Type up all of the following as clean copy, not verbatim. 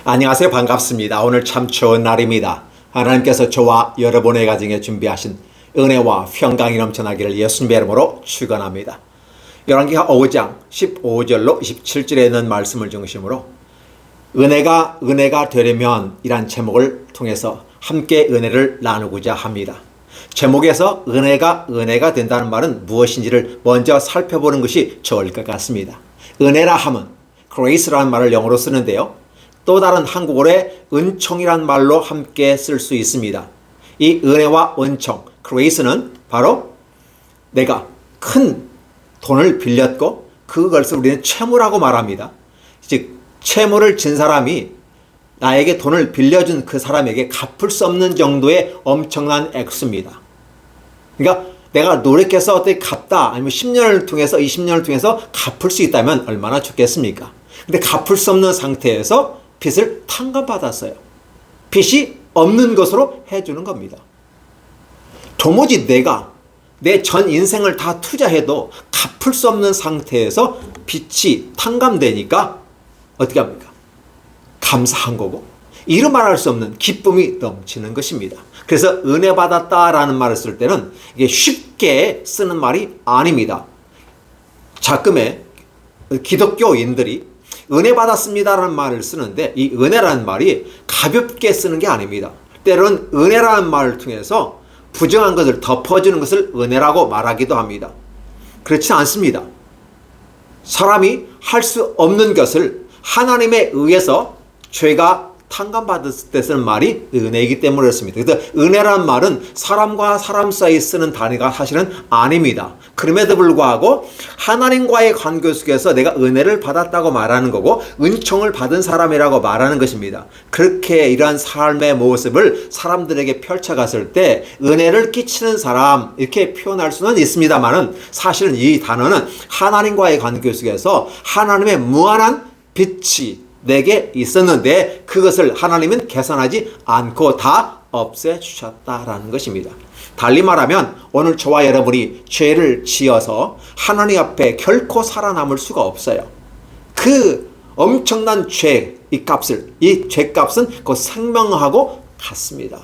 안녕하세요. 반갑습니다. 오늘 참 좋은 날입니다. 하나님께서 저와 여러분의 가정에 준비하신 은혜와 평강이 넘쳐나기를 예수님의 이름으로 축원합니다. 열왕기하 5장 15절로 27절에 있는 말씀을 중심으로 은혜가 되려면 이란 제목을 통해서 함께 은혜를 나누고자 합니다. 제목에서 은혜가 된다는 말은 무엇인지를 먼저 살펴보는 것이 좋을 것 같습니다. 은혜라 하면 grace라는 말을 영어로 쓰는데요. 또 다른 한국어의 은총이란 말로 함께 쓸 수 있습니다. 이 은혜와 은총, grace는 바로 내가 큰 돈을 빌렸고 그것을 우리는 채무라고 말합니다. 즉 채무를 진 사람이 나에게 돈을 빌려준 그 사람에게 갚을 수 없는 정도의 엄청난 액수입니다. 그러니까 내가 노력해서 어떻게 갚다 아니면 10년을 통해서 20년을 통해서 갚을 수 있다면 얼마나 좋겠습니까? 근데 갚을 수 없는 상태에서 빚을 탕감받았어요. 빚이 없는 것으로 해주는 겁니다. 도무지 내가 내 전 인생을 다 투자해도 갚을 수 없는 상태에서 빚이 탕감되니까 어떻게 합니까? 감사한 거고 이루 말할 수 없는 기쁨이 넘치는 것입니다. 그래서 은혜 받았다라는 말을 쓸 때는 이게 쉽게 쓰는 말이 아닙니다. 가끔의 기독교인들이 은혜 받았습니다라는 말을 쓰는데 이 은혜라는 말이 가볍게 쓰는 게 아닙니다. 때로는 은혜라는 말을 통해서 부정한 것을 덮어주는 것을 은혜라고 말하기도 합니다. 그렇지 않습니다. 사람이 할 수 없는 것을 하나님에 의해서 죄가 탕감받았을 때 쓰는 말이 은혜이기 때문에 그렇습니다. 그래서 은혜라는 말은 사람과 사람 사이 쓰는 단어가 사실은 아닙니다. 그럼에도 불구하고 하나님과의 관계 속에서 내가 은혜를 받았다고 말하는 거고 은총을 받은 사람이라고 말하는 것입니다. 그렇게 이러한 삶의 모습을 사람들에게 펼쳐갔을 때 은혜를 끼치는 사람 이렇게 표현할 수는 있습니다만은 사실은 이 단어는 하나님과의 관계 속에서 하나님의 무한한 빛이 내게 있었는데 그것을 하나님은 계산하지 않고 다 없애주셨다라는 것입니다. 달리 말하면 오늘 저와 여러분이 죄를 지어서 하나님 앞에 결코 살아남을 수가 없어요. 그 엄청난 죄, 이 죄값은 그 생명하고 같습니다.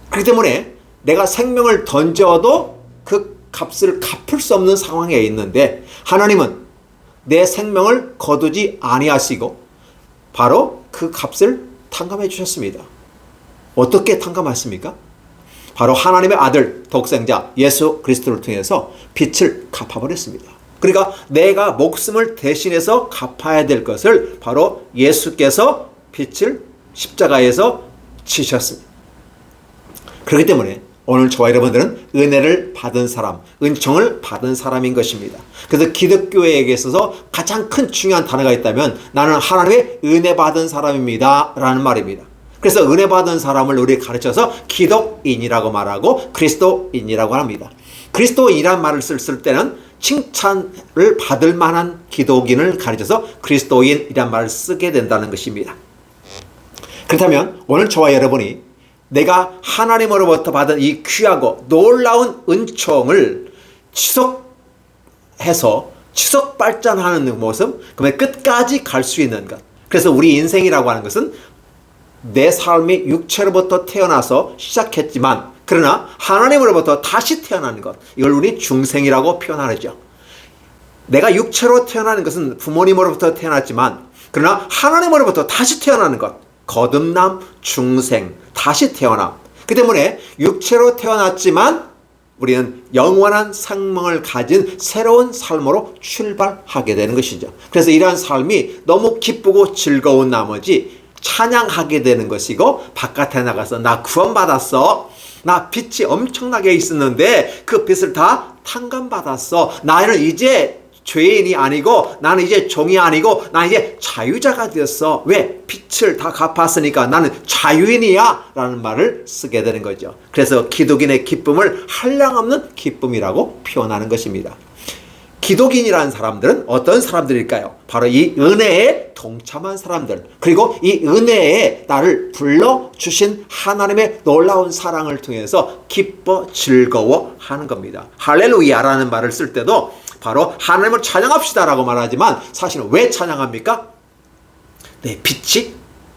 그렇기 때문에 내가 생명을 던져도 그 값을 갚을 수 없는 상황에 있는데 하나님은 내 생명을 거두지 아니하시고 바로 그 값을 탕감해 주셨습니다. 어떻게 탕감하십니까? 바로 하나님의 아들 독생자 예수 그리스도를 통해서 빚을 갚아버렸습니다. 그러니까 내가 목숨을 대신해서 갚아야 될 것을 바로 예수께서 빚을 십자가에서 지셨습니다. 그렇기 때문에 오늘 저와 여러분들은 은혜를 받은 사람, 은총을 받은 사람인 것입니다. 그래서 기독교에게 있어서 가장 큰 중요한 단어가 있다면 나는 하나님의 은혜 받은 사람입니다 라는 말입니다. 그래서 은혜 받은 사람을 우리 가르쳐서 기독인이라고 말하고 그리스도인이라고 합니다. 그리스도인이라는 말을 쓸 때는 칭찬을 받을 만한 기독인을 가르쳐서 그리스도인이라는 말을 쓰게 된다는 것입니다. 그렇다면 오늘 저와 여러분이 내가 하나님으로부터 받은 이 귀하고 놀라운 은총을 지속 발전하는 모습, 그러면 끝까지 갈 수 있는 것. 그래서 우리 인생이라고 하는 것은 내 삶이 육체로부터 태어나서 시작했지만 그러나 하나님으로부터 다시 태어나는 것. 이걸 우리 중생이라고 표현하죠. 내가 육체로 태어나는 것은 부모님으로부터 태어났지만 그러나 하나님으로부터 다시 태어나는 것. 거듭남, 중생, 다시 태어남. 그 때문에 육체로 태어났지만 우리는 영원한 생명을 가진 새로운 삶으로 출발하게 되는 것이죠. 그래서 이러한 삶이 너무 기쁘고 즐거운 나머지 찬양하게 되는 것이고 바깥에 나가서 나 구원받았어. 나 빚이 엄청나게 있었는데 그 빚을 다 탕감받았어. 나는 이제 죄인이 아니고 나는 이제 종이 아니고 나는 이제 자유자가 되었어. 왜? 빚을 다 갚았으니까 나는 자유인이야 라는 말을 쓰게 되는 거죠. 그래서 기독인의 기쁨을 한량없는 기쁨이라고 표현하는 것입니다. 기독인이라는 사람들은 어떤 사람들일까요? 바로 이 은혜에 동참한 사람들, 그리고 이 은혜에 나를 불러주신 하나님의 놀라운 사랑을 통해서 기뻐 즐거워하는 겁니다. 할렐루야라는 말을 쓸 때도 바로 하나님을 찬양합시다라고 말하지만 사실은 왜 찬양합니까? 내 빚이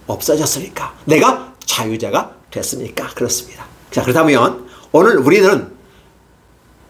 없어졌으니까? 내가 자유자가 됐습니까? 그렇습니다. 자, 그렇다면 오늘 우리는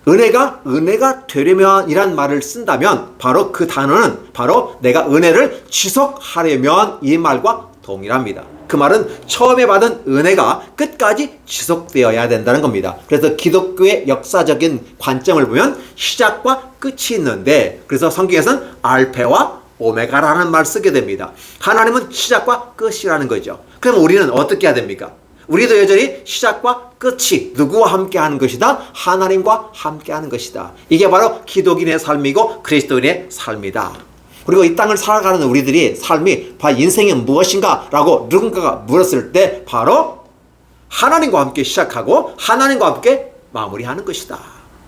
은혜가 되려면 이란 말을 쓴다면 바로 그 단어는 바로 내가 은혜를 지속하려면 이 말과 동일합니다. 그 말은 처음에 받은 은혜가 끝까지 지속되어야 된다는 겁니다. 그래서 기독교의 역사적인 관점을 보면 시작과 끝이 있는데, 그래서 성경에서는 알파와 오메가라는 말 쓰게 됩니다. 하나님은 시작과 끝이라는 거죠. 그럼 우리는 어떻게 해야 됩니까? 우리도 여전히 시작과 끝이 누구와 함께 하는 것이다? 하나님과 함께 하는 것이다. 이게 바로 기독인의 삶이고 그리스도인의 삶이다. 그리고 이 땅을 살아가는 우리들이 삶이 인생이 무엇인가 라고 누군가가 물었을 때 바로 하나님과 함께 시작하고 하나님과 함께 마무리하는 것이다.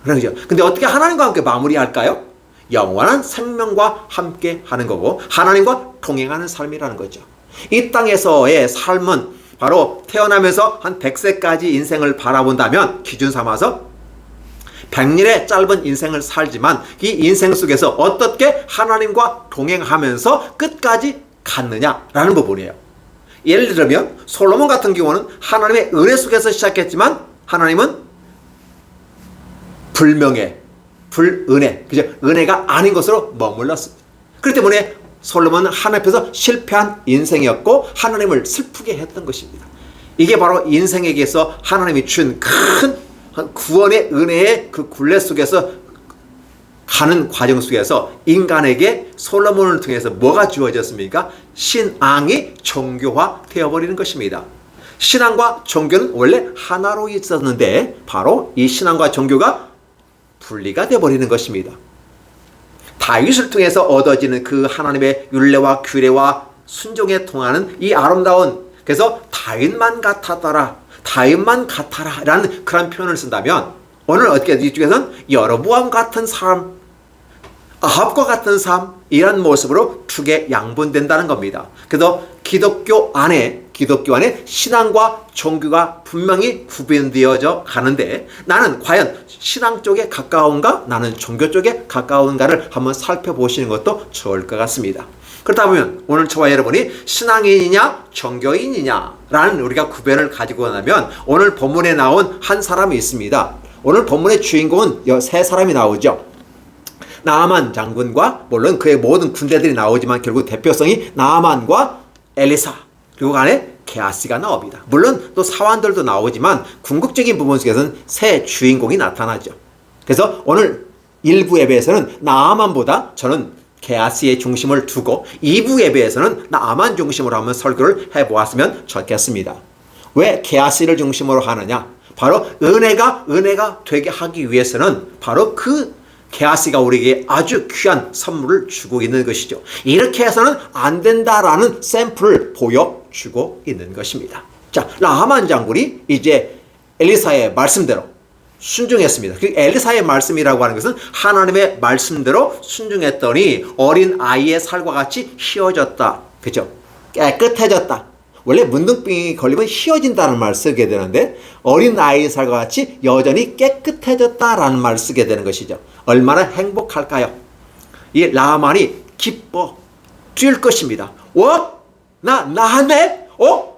그런 거죠. 근데 어떻게 하나님과 함께 마무리할까요? 영원한 생명과 함께 하는 거고 하나님과 동행하는 삶이라는 거죠. 이 땅에서의 삶은 바로 태어나면서 한 100세까지 인생을 바라본다면 기준 삼아서 100년의 짧은 인생을 살지만 이 인생 속에서 어떻게 하나님과 동행하면서 끝까지 갔느냐라는 부분이에요. 예를 들면 솔로몬 같은 경우는 하나님의 은혜 속에서 시작했지만 하나님은 불명예, 불은혜, 그죠? 은혜가 아닌 것으로 머물렀습니다. 그렇기 때문에 솔로몬은 하나님 앞에서 실패한 인생이었고 하나님을 슬프게 했던 것입니다. 이게 바로 인생에게서 하나님이 준 큰 구원의 은혜의 그 굴레 속에서 가는 과정 속에서 인간에게 솔로몬을 통해서 뭐가 주어졌습니까? 신앙이 종교화 되어버리는 것입니다. 신앙과 종교는 원래 하나로 있었는데 바로 이 신앙과 종교가 분리가 되어버리는 것입니다. 다윗을 통해서 얻어지는 그 하나님의 율례와 규례와 순종에 통하는 이 아름다운, 그래서 다윗만 같았더라, 다윗만 같아라 라는 그런 표현을 쓴다면 오늘 어떻게 이쪽에서는 여로보암 같은 삶, 아합과 같은 삶, 이런 모습으로 크게 양분된다는 겁니다. 그래서 기독교 안에 신앙과 종교가 분명히 구분되어져 가는데 나는 과연 신앙 쪽에 가까운가, 나는 종교 쪽에 가까운가를 한번 살펴보시는 것도 좋을 것 같습니다. 그렇다 보면 오늘 저와 여러분이 신앙인이냐 종교인이냐 라는 우리가 구별을 가지고 나면 오늘 본문에 나온 한 사람이 있습니다. 오늘 본문의 주인공은 세 사람이 나오죠. 나아만 장군과 물론 그의 모든 군대들이 나오지만 결국 대표성이 나아만과 엘리사, 그리고 안에 게하시가 나옵니다. 물론 또 사환들도 나오지만 궁극적인 부분 속에서는 세 주인공이 나타나죠. 그래서 오늘 1부 예배에서는 나아만보다 저는 게하시의 중심을 두고 2부 예배에서는 나아만 중심으로 한번 설교를 해보았으면 좋겠습니다. 왜 게하시를 중심으로 하느냐? 바로 은혜가 되게 하기 위해서는 바로 그 게하시가 우리에게 아주 귀한 선물을 주고 있는 것이죠. 이렇게 해서는 안 된다라는 샘플을 보여주고 있는 것입니다. 자, 나아만 장군이 이제 엘리사의 말씀대로 순종했습니다. 그 엘리사의 말씀이라고 하는 것은 하나님의 말씀대로 순종했더니 어린 아이의 살과 같이 휘어졌다. 그죠? 깨끗해졌다. 원래 문둥병이 걸리면 휘어진다는 말 쓰게 되는데 어린 아이의 살과 같이 여전히 깨끗해졌다라는 말 쓰게 되는 것이죠. 얼마나 행복할까요? 이 나아만이 기뻐 뛸 것입니다. 나네?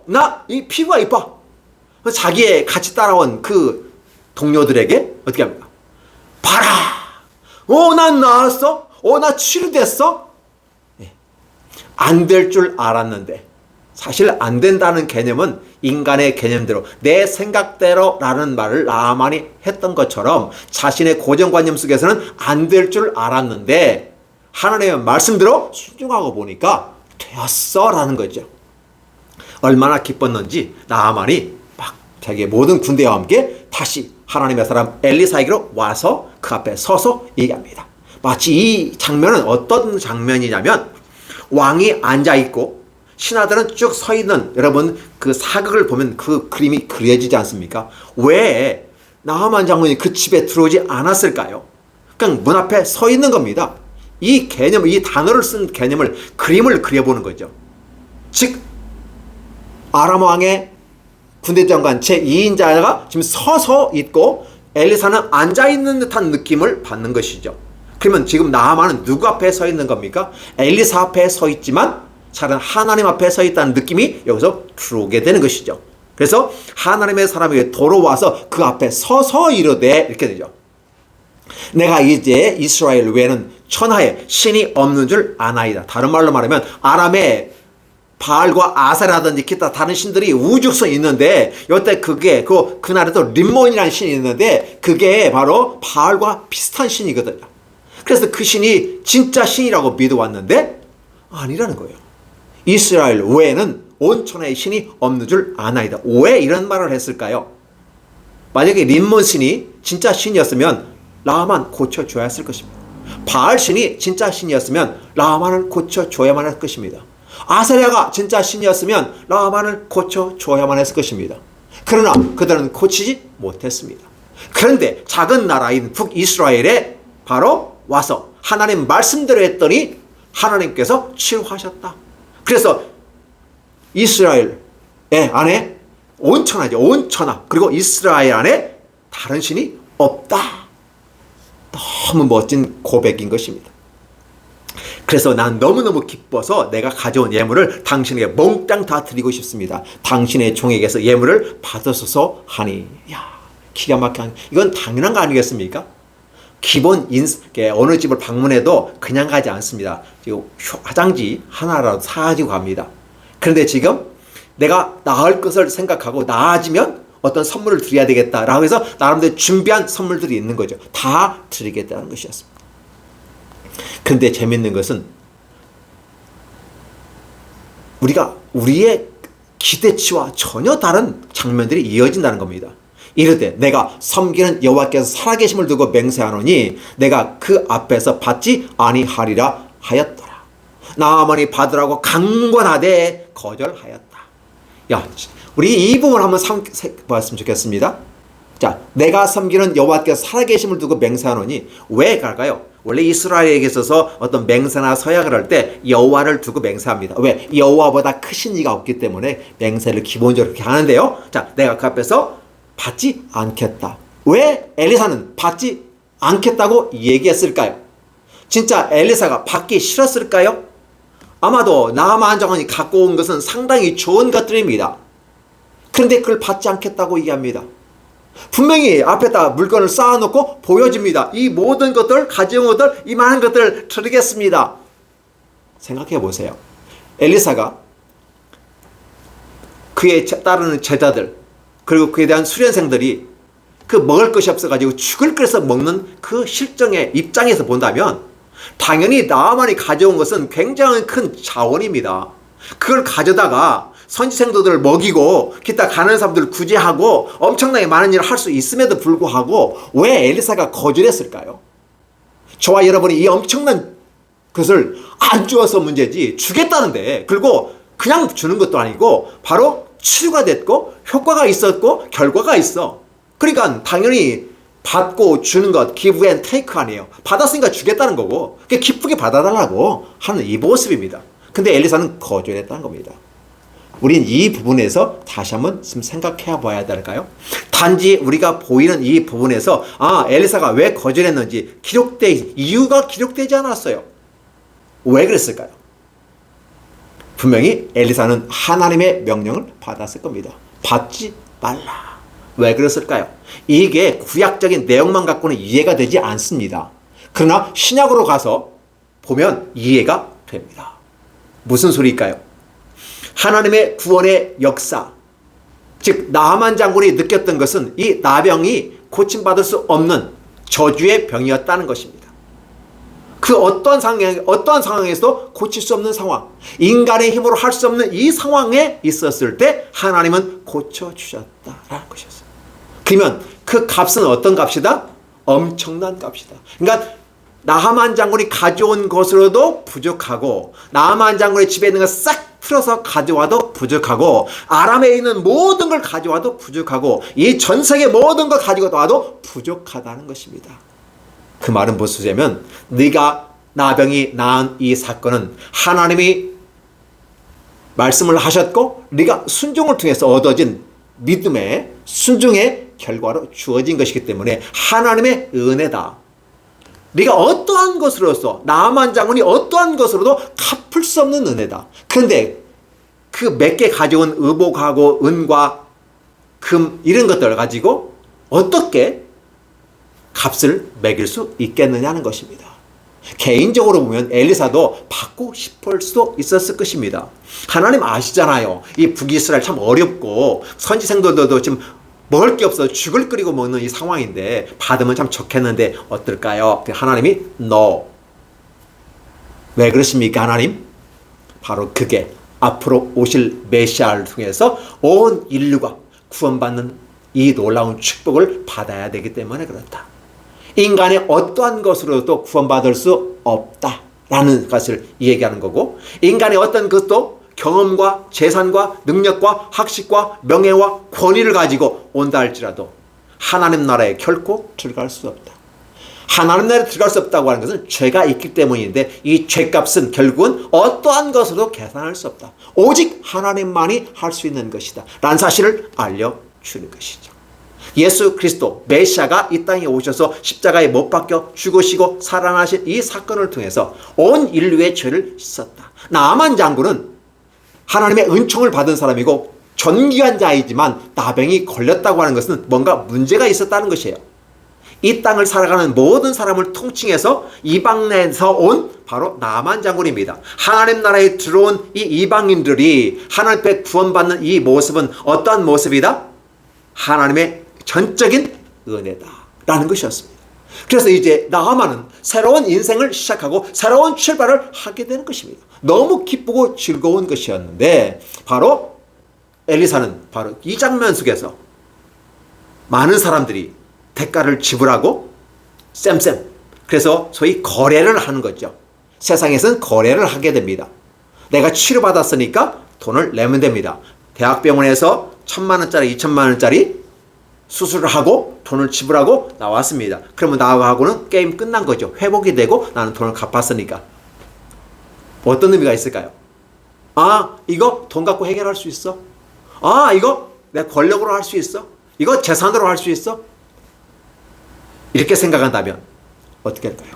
나 이 피부가 이뻐. 자기의 같이 따라온 그 동료들에게 어떻게 합니까? 봐라! 난 나았어? 나 치료됐어? 안 될 줄 알았는데 사실 안 된다는 개념은 인간의 개념대로 내 생각대로라는 말을 나아만이 했던 것처럼 자신의 고정관념 속에서는 안 될 줄 알았는데 하나님의 말씀대로 순종하고 보니까 되었어라는 거죠. 얼마나 기뻤는지 나아만이 막 자기의 모든 군대와 함께 다시 하나님의 사람 엘리사에게로 와서 그 앞에 서서 얘기합니다. 마치 이 장면은 어떤 장면이냐면 왕이 앉아있고 신하들은 쭉 서 있는, 여러분 그 사극을 보면 그 그림이 그려지지 않습니까? 왜 나아만 장군이 그 집에 들어오지 않았을까요? 그냥 문 앞에 서 있는 겁니다. 이 개념, 이 단어를 쓴 개념을, 그림을 그려보는 거죠. 즉 아람 왕의 군대장관 제2인자가 지금 서서 있고 엘리사는 앉아있는 듯한 느낌을 받는 것이죠. 그러면 지금 나아만은 누구 앞에 서 있는 겁니까? 엘리사 앞에 서 있지만 차라리 하나님 앞에 서 있다는 느낌이 여기서 들어오게 되는 것이죠. 그래서 하나님의 사람에게 돌아와서 그 앞에 서서 이르되 이렇게 되죠. 내가 이제 이스라엘 외에는 천하에 신이 없는 줄 아나이다. 다른 말로 말하면 아람에 바알과 아세라든지 기타 다른 신들이 우죽성이 있는데 여태 그게 그날에도 림몬이라는 신이 있는데 그게 바로 바알과 비슷한 신이거든요. 그래서 그 신이 진짜 신이라고 믿어왔는데 아니라는 거예요. 이스라엘 외에는 온 천하에 신이 없는 줄 아나이다. 왜 이런 말을 했을까요? 만약에 림몬 신이 진짜 신이었으면 라만 고쳐줘야 했을 것입니다. 바알 신이 진짜 신이었으면 라만을 고쳐줘야만 할 것입니다. 아세라가 진짜 신이었으면 라만을 고쳐줘야만 했을 것입니다. 그러나 그들은 고치지 못했습니다. 그런데 작은 나라인 북이스라엘에 바로 와서 하나님 말씀대로 했더니 하나님께서 치유하셨다. 그래서 이스라엘 안에 온 천하죠. 온 천하. 그리고 이스라엘 안에 다른 신이 없다. 너무 멋진 고백인 것입니다. 그래서 난 너무너무 기뻐서 내가 가져온 예물을 당신에게 몽땅 다 드리고 싶습니다. 당신의 종에게서 예물을 받으소서 하니. 야, 기가 막힌, 이건 당연한 거 아니겠습니까? 기본 어느 집을 방문해도 그냥 가지 않습니다. 화장지 하나라도 사가지고 갑니다. 그런데 지금 내가 나을 것을 생각하고 나아지면 어떤 선물을 드려야 되겠다라고 해서 나름대로 준비한 선물들이 있는 거죠. 다 드리겠다는 것이었습니다. 그런데 재밌는 것은 우리가 우리의 기대치와 전혀 다른 장면들이 이어진다는 겁니다. 이르되 내가 섬기는 여호와께서 살아계심을 두고 맹세하노니 내가 그 앞에서 받지 아니하리라 하였더라. 나아만이 받으라고 강권하되 거절하였다. 야, 우리 이 부분 한번 봤으면 좋겠습니다. 자, 내가 섬기는 여호와께서 살아계심을 두고 맹세하노니 왜 갈까요? 원래 이스라엘에게 있어서 어떤 맹세나 서약을 할 때 여호와를 두고 맹세합니다. 왜? 여호와보다 크신 이가 없기 때문에 맹세를 기본적으로 그렇게 하는데요. 자, 내가 그 앞에서 받지 않겠다. 왜 엘리사는 받지 않겠다고 얘기했을까요? 진짜 엘리사가 받기 싫었을까요? 아마도 나아만 장관이 갖고 온 것은 상당히 좋은 것들입니다. 그런데 그걸 받지 않겠다고 얘기합니다. 분명히 앞에다 물건을 쌓아놓고 보여줍니다. 이 모든 것들, 가져온 것들, 이 많은 것들을 드리겠습니다. 생각해 보세요. 엘리사가 그에 따르는 제자들, 그리고 그에 대한 수련생들이 그 먹을 것이 없어가지고 죽을 끓여서 먹는 그 실정의 입장에서 본다면 당연히 나아만이 가져온 것은 굉장히 큰 자원입니다. 그걸 가져다가 선지생도들을 먹이고 기타 가난한 사람들을 구제하고 엄청나게 많은 일을 할 수 있음에도 불구하고 왜 엘리사가 거절했을까요? 저와 여러분이 이 엄청난 것을 안 주어서 문제지 주겠다는데, 그리고 그냥 주는 것도 아니고 바로 치유가 됐고 효과가 있었고 결과가 있어. 그러니까 당연히 받고 주는 것, give and take 아니에요. 받았으니까 주겠다는 거고 기쁘게 받아달라고 하는 이 모습입니다. 근데 엘리사는 거절했다는 겁니다. 우린 이 부분에서 다시 한번 생각해 봐야 될까요? 단지 우리가 보이는 이 부분에서 엘리사가 왜 거절했는지 이유가 기록되지 않았어요. 왜 그랬을까요? 분명히 엘리사는 하나님의 명령을 받았을 겁니다. 받지 말라. 왜 그랬을까요? 이게 구약적인 내용만 갖고는 이해가 되지 않습니다. 그러나 신약으로 가서 보면 이해가 됩니다. 무슨 소리일까요? 하나님의 구원의 역사, 즉 나하만 장군이 느꼈던 것은 이 나병이 고침받을 수 없는 저주의 병이었다는 것입니다. 그 어떤 상황에서도 고칠 수 없는 상황, 인간의 힘으로 할 수 없는 이 상황에 있었을 때 하나님은 고쳐주셨다라는 것이었어요. 그러면 그 값은 어떤 값이다? 엄청난 값이다. 그러니까 나하만 장군이 가져온 것으로도 부족하고, 나하만 장군의 집에 있는 걸 싹 풀어서 가져와도 부족하고, 아람에 있는 모든 걸 가져와도 부족하고, 이 전 세계 모든 걸 가지고 와도 부족하다는 것입니다. 그 말은 무엇이냐면 네가 나병이 낳은 이 사건은 하나님이 말씀을 하셨고 네가 순종을 통해서 얻어진 순종의 결과로 주어진 것이기 때문에 하나님의 은혜다. 네가 어떠한 것으로서 나아만 장군이 어떠한 것으로도 갚을 수 없는 은혜다. 그런데 그 몇 개 가져온 의복하고 은과 금 이런 것들을 가지고 어떻게 값을 매길 수 있겠느냐는 것입니다. 개인적으로 보면 엘리사도 받고 싶을 수도 있었을 것입니다. 하나님 아시잖아요. 이 북이스라엘 참 어렵고 선지생들도 지금 먹을 게 없어 죽을 끓이고 먹는 이 상황인데 받으면 참 좋겠는데 어떨까요? 하나님이 No. 왜 그러십니까 하나님? 바로 그게 앞으로 오실 메시아를 통해서 온 인류가 구원받는 이 놀라운 축복을 받아야 되기 때문에 그렇다. 인간의 어떠한 것으로도 구원받을 수 없다라는 것을 얘기하는 거고, 인간의 어떤 것도 경험과 재산과 능력과 학식과 명예와 권위를 가지고 온다 할지라도 하나님 나라에 결코 들어갈 수 없다. 하나님 나라에 들어갈 수 없다고 하는 것은 죄가 있기 때문인데 이 죄값은 결국은 어떠한 것으로도 계산할 수 없다. 오직 하나님만이 할 수 있는 것이다 라는 사실을 알려주는 것이죠. 예수 그리스도 메시아가 이 땅에 오셔서 십자가에 못 박혀 죽으시고 살아나신 이 사건을 통해서 온 인류의 죄를 씻었다. 나아만 장군은 하나님의 은총을 받은 사람이고 존귀한 자이지만 나병이 걸렸다고 하는 것은 뭔가 문제가 있었다는 것이에요. 이 땅을 살아가는 모든 사람을 통칭해서 이방에서 온 바로 나아만 장군입니다. 하나님 나라에 들어온 이 이방인들이 하나님 앞에 구원받는 이 모습은 어떠한 모습이다? 하나님의 전적인 은혜다라는 것이었습니다. 그래서 이제 나아만은 새로운 인생을 시작하고 새로운 출발을 하게 되는 것입니다. 너무 기쁘고 즐거운 것이었는데 바로 엘리사는 바로 이 장면 속에서 많은 사람들이 대가를 지불하고 쌤 그래서 소위 거래를 하는 거죠. 세상에서는 거래를 하게 됩니다. 내가 치료받았으니까 돈을 내면 됩니다. 대학병원에서 1,000만 원짜리 2,000만 원짜리 수술을 하고 돈을 지불하고 나왔습니다. 그러면 나하고는 게임 끝난 거죠. 회복이 되고 나는 돈을 갚았으니까. 어떤 의미가 있을까요? 아, 이거 돈 갖고 해결할 수 있어? 아, 이거 내 권력으로 할 수 있어? 이거 재산으로 할 수 있어? 이렇게 생각한다면 어떻게 할까요?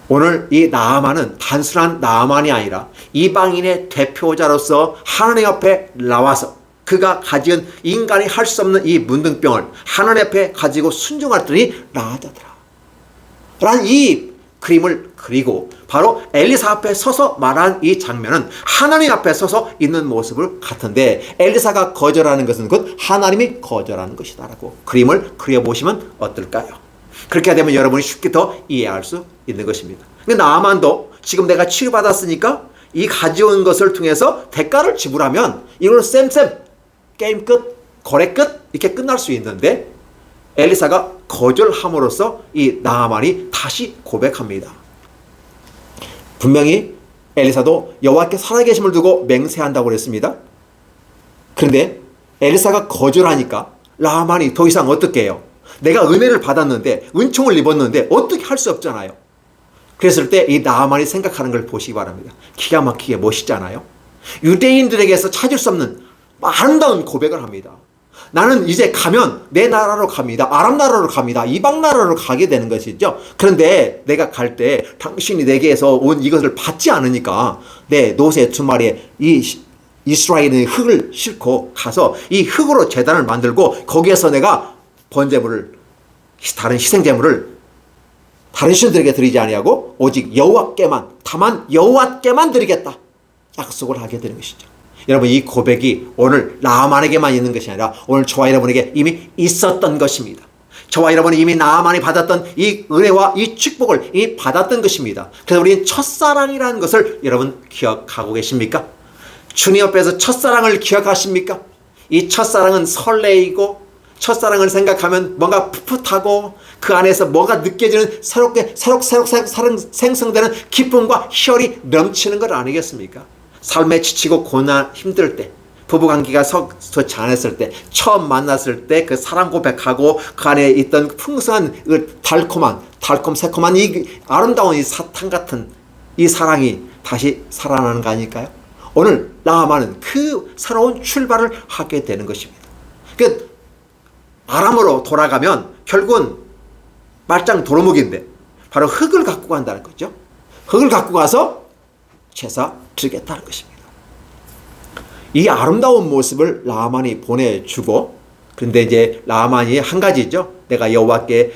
오늘 이 나아만은 단순한 나아만이 아니라 이방인의 대표자로서 하나님 앞에 나와서 그가 가진 인간이 할 수 없는 이 문둥병을 하나님 앞에 가지고 순종하더니 나아졌더라 라는 이 그림을 그리고 바로 엘리사 앞에 서서 말한 이 장면은 하나님 앞에 서서 있는 모습을 같은데 엘리사가 거절하는 것은 곧 하나님이 거절하는 것이다 라고 그림을 그려보시면 어떨까요? 그렇게 되면 여러분이 쉽게 더 이해할 수 있는 것입니다. 근데 나아만도 지금 내가 치료받았으니까 이 가져온 것을 통해서 대가를 지불하면 이걸로 쌤 게임 끝, 거래 끝 이렇게 끝날 수 있는데 엘리사가 거절함으로써 이 나아만이 다시 고백합니다. 분명히 엘리사도 여호와께 살아계심을 두고 맹세한다고 그랬습니다. 그런데 엘리사가 거절하니까 나아만이 더 이상 어떻게 해요? 내가 은혜를 받았는데 은총을 입었는데 어떻게 할 수 없잖아요. 그랬을 때 이 나아만이 생각하는 걸 보시기 바랍니다. 기가 막히게 멋있잖아요. 유대인들에게서 찾을 수 없는 아름다운 고백을 합니다. 나는 이제 가면 내 나라로 갑니다. 아람 나라로 갑니다. 이방 나라로 가게 되는 것이죠. 그런데 내가 갈 때 당신이 내게서 온 이것을 받지 않으니까 내 노새 2마리에 이 이스라엘의 흙을 싣고 가서 이 흙으로 제단을 만들고 거기에서 내가 번제물을 다른 희생제물을 다른 신들에게 드리지 아니하고 오직 여호와께만 다만 여호와께만 드리겠다 약속을 하게 되는 것이죠. 여러분 이 고백이 오늘 나아만에게만 있는 것이 아니라 오늘 저와 여러분에게 이미 있었던 것입니다. 저와 여러분이 이미 나아만이 받았던 이 은혜와 이 축복을 이미 받았던 것입니다. 그래서 우리는 첫사랑이라는 것을 여러분 기억하고 계십니까? 주님 앞에서 첫사랑을 기억하십니까? 이 첫사랑은 설레이고 첫사랑을 생각하면 뭔가 풋풋하고 그 안에서 뭔가 느껴지는 새롭게 생성되는 기쁨과 희열이 넘치는 것 아니겠습니까? 삶에 지치고 고난 힘들 때 부부관계가 좋지 않았을 때 처음 만났을 때 그 사랑 고백하고 그 안에 있던 풍성한 달콤 새콤한 이 아름다운 이 사탕 같은 이 사랑이 다시 살아나는 거 아닐까요? 오늘 나아만은 그 새로운 출발을 하게 되는 것입니다. 그 아람으로 돌아가면 결국은 말짱 도루묵인데 바로 흙을 갖고 간다는 거죠. 흙을 갖고 가서 제사 드리겠다는 것입니다. 이 아름다운 모습을 나아만이 보내주고, 그런데 이제 나아만이 한 가지죠. 내가 여호와께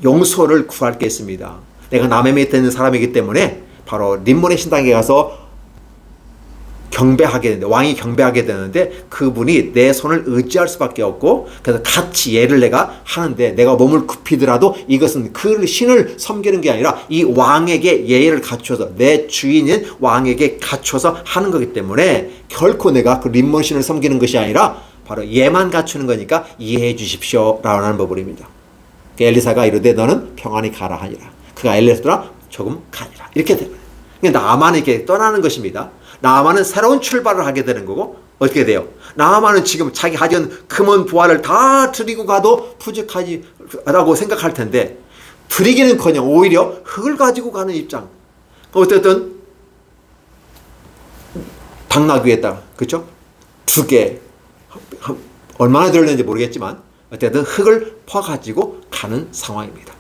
용서를 구할 게 있습니다. 내가 남의 밑에 있는 사람이기 때문에 바로 림몬의 신당에 가서 경배하게 되는데, 왕이 경배하게 되는데 그분이 내 손을 의지할 수밖에 없고, 그래서 같이 예를 내가 하는데 내가 몸을 굽히더라도 이것은 그 신을 섬기는 게 아니라 이 왕에게 예를 갖춰서, 내 주인인 왕에게 갖춰서 하는 거기 때문에 결코 내가 그 림몬 신을 섬기는 것이 아니라 바로 예만 갖추는 거니까 이해해 주십시오 라는 부분입니다. 엘리사가 이르되 너는 평안히 가라 하니라. 그가 엘리사더라 조금 가니라. 이렇게 되는 거예요. 그러니까 나아만에게 떠나는 것입니다. 나아만은 새로운 출발을 하게 되는 거고, 어떻게 돼요? 나아만은 지금 자기 가진 금은 부화를 다 드리고 가도 부족하지라고 생각할 텐데, 드리기는커녕 오히려 흙을 가지고 가는 입장. 어쨌든 당나귀에다가, 그렇죠? 2개, 얼마나 들었는지 모르겠지만 어쨌든 흙을 퍼가지고 가는 상황입니다.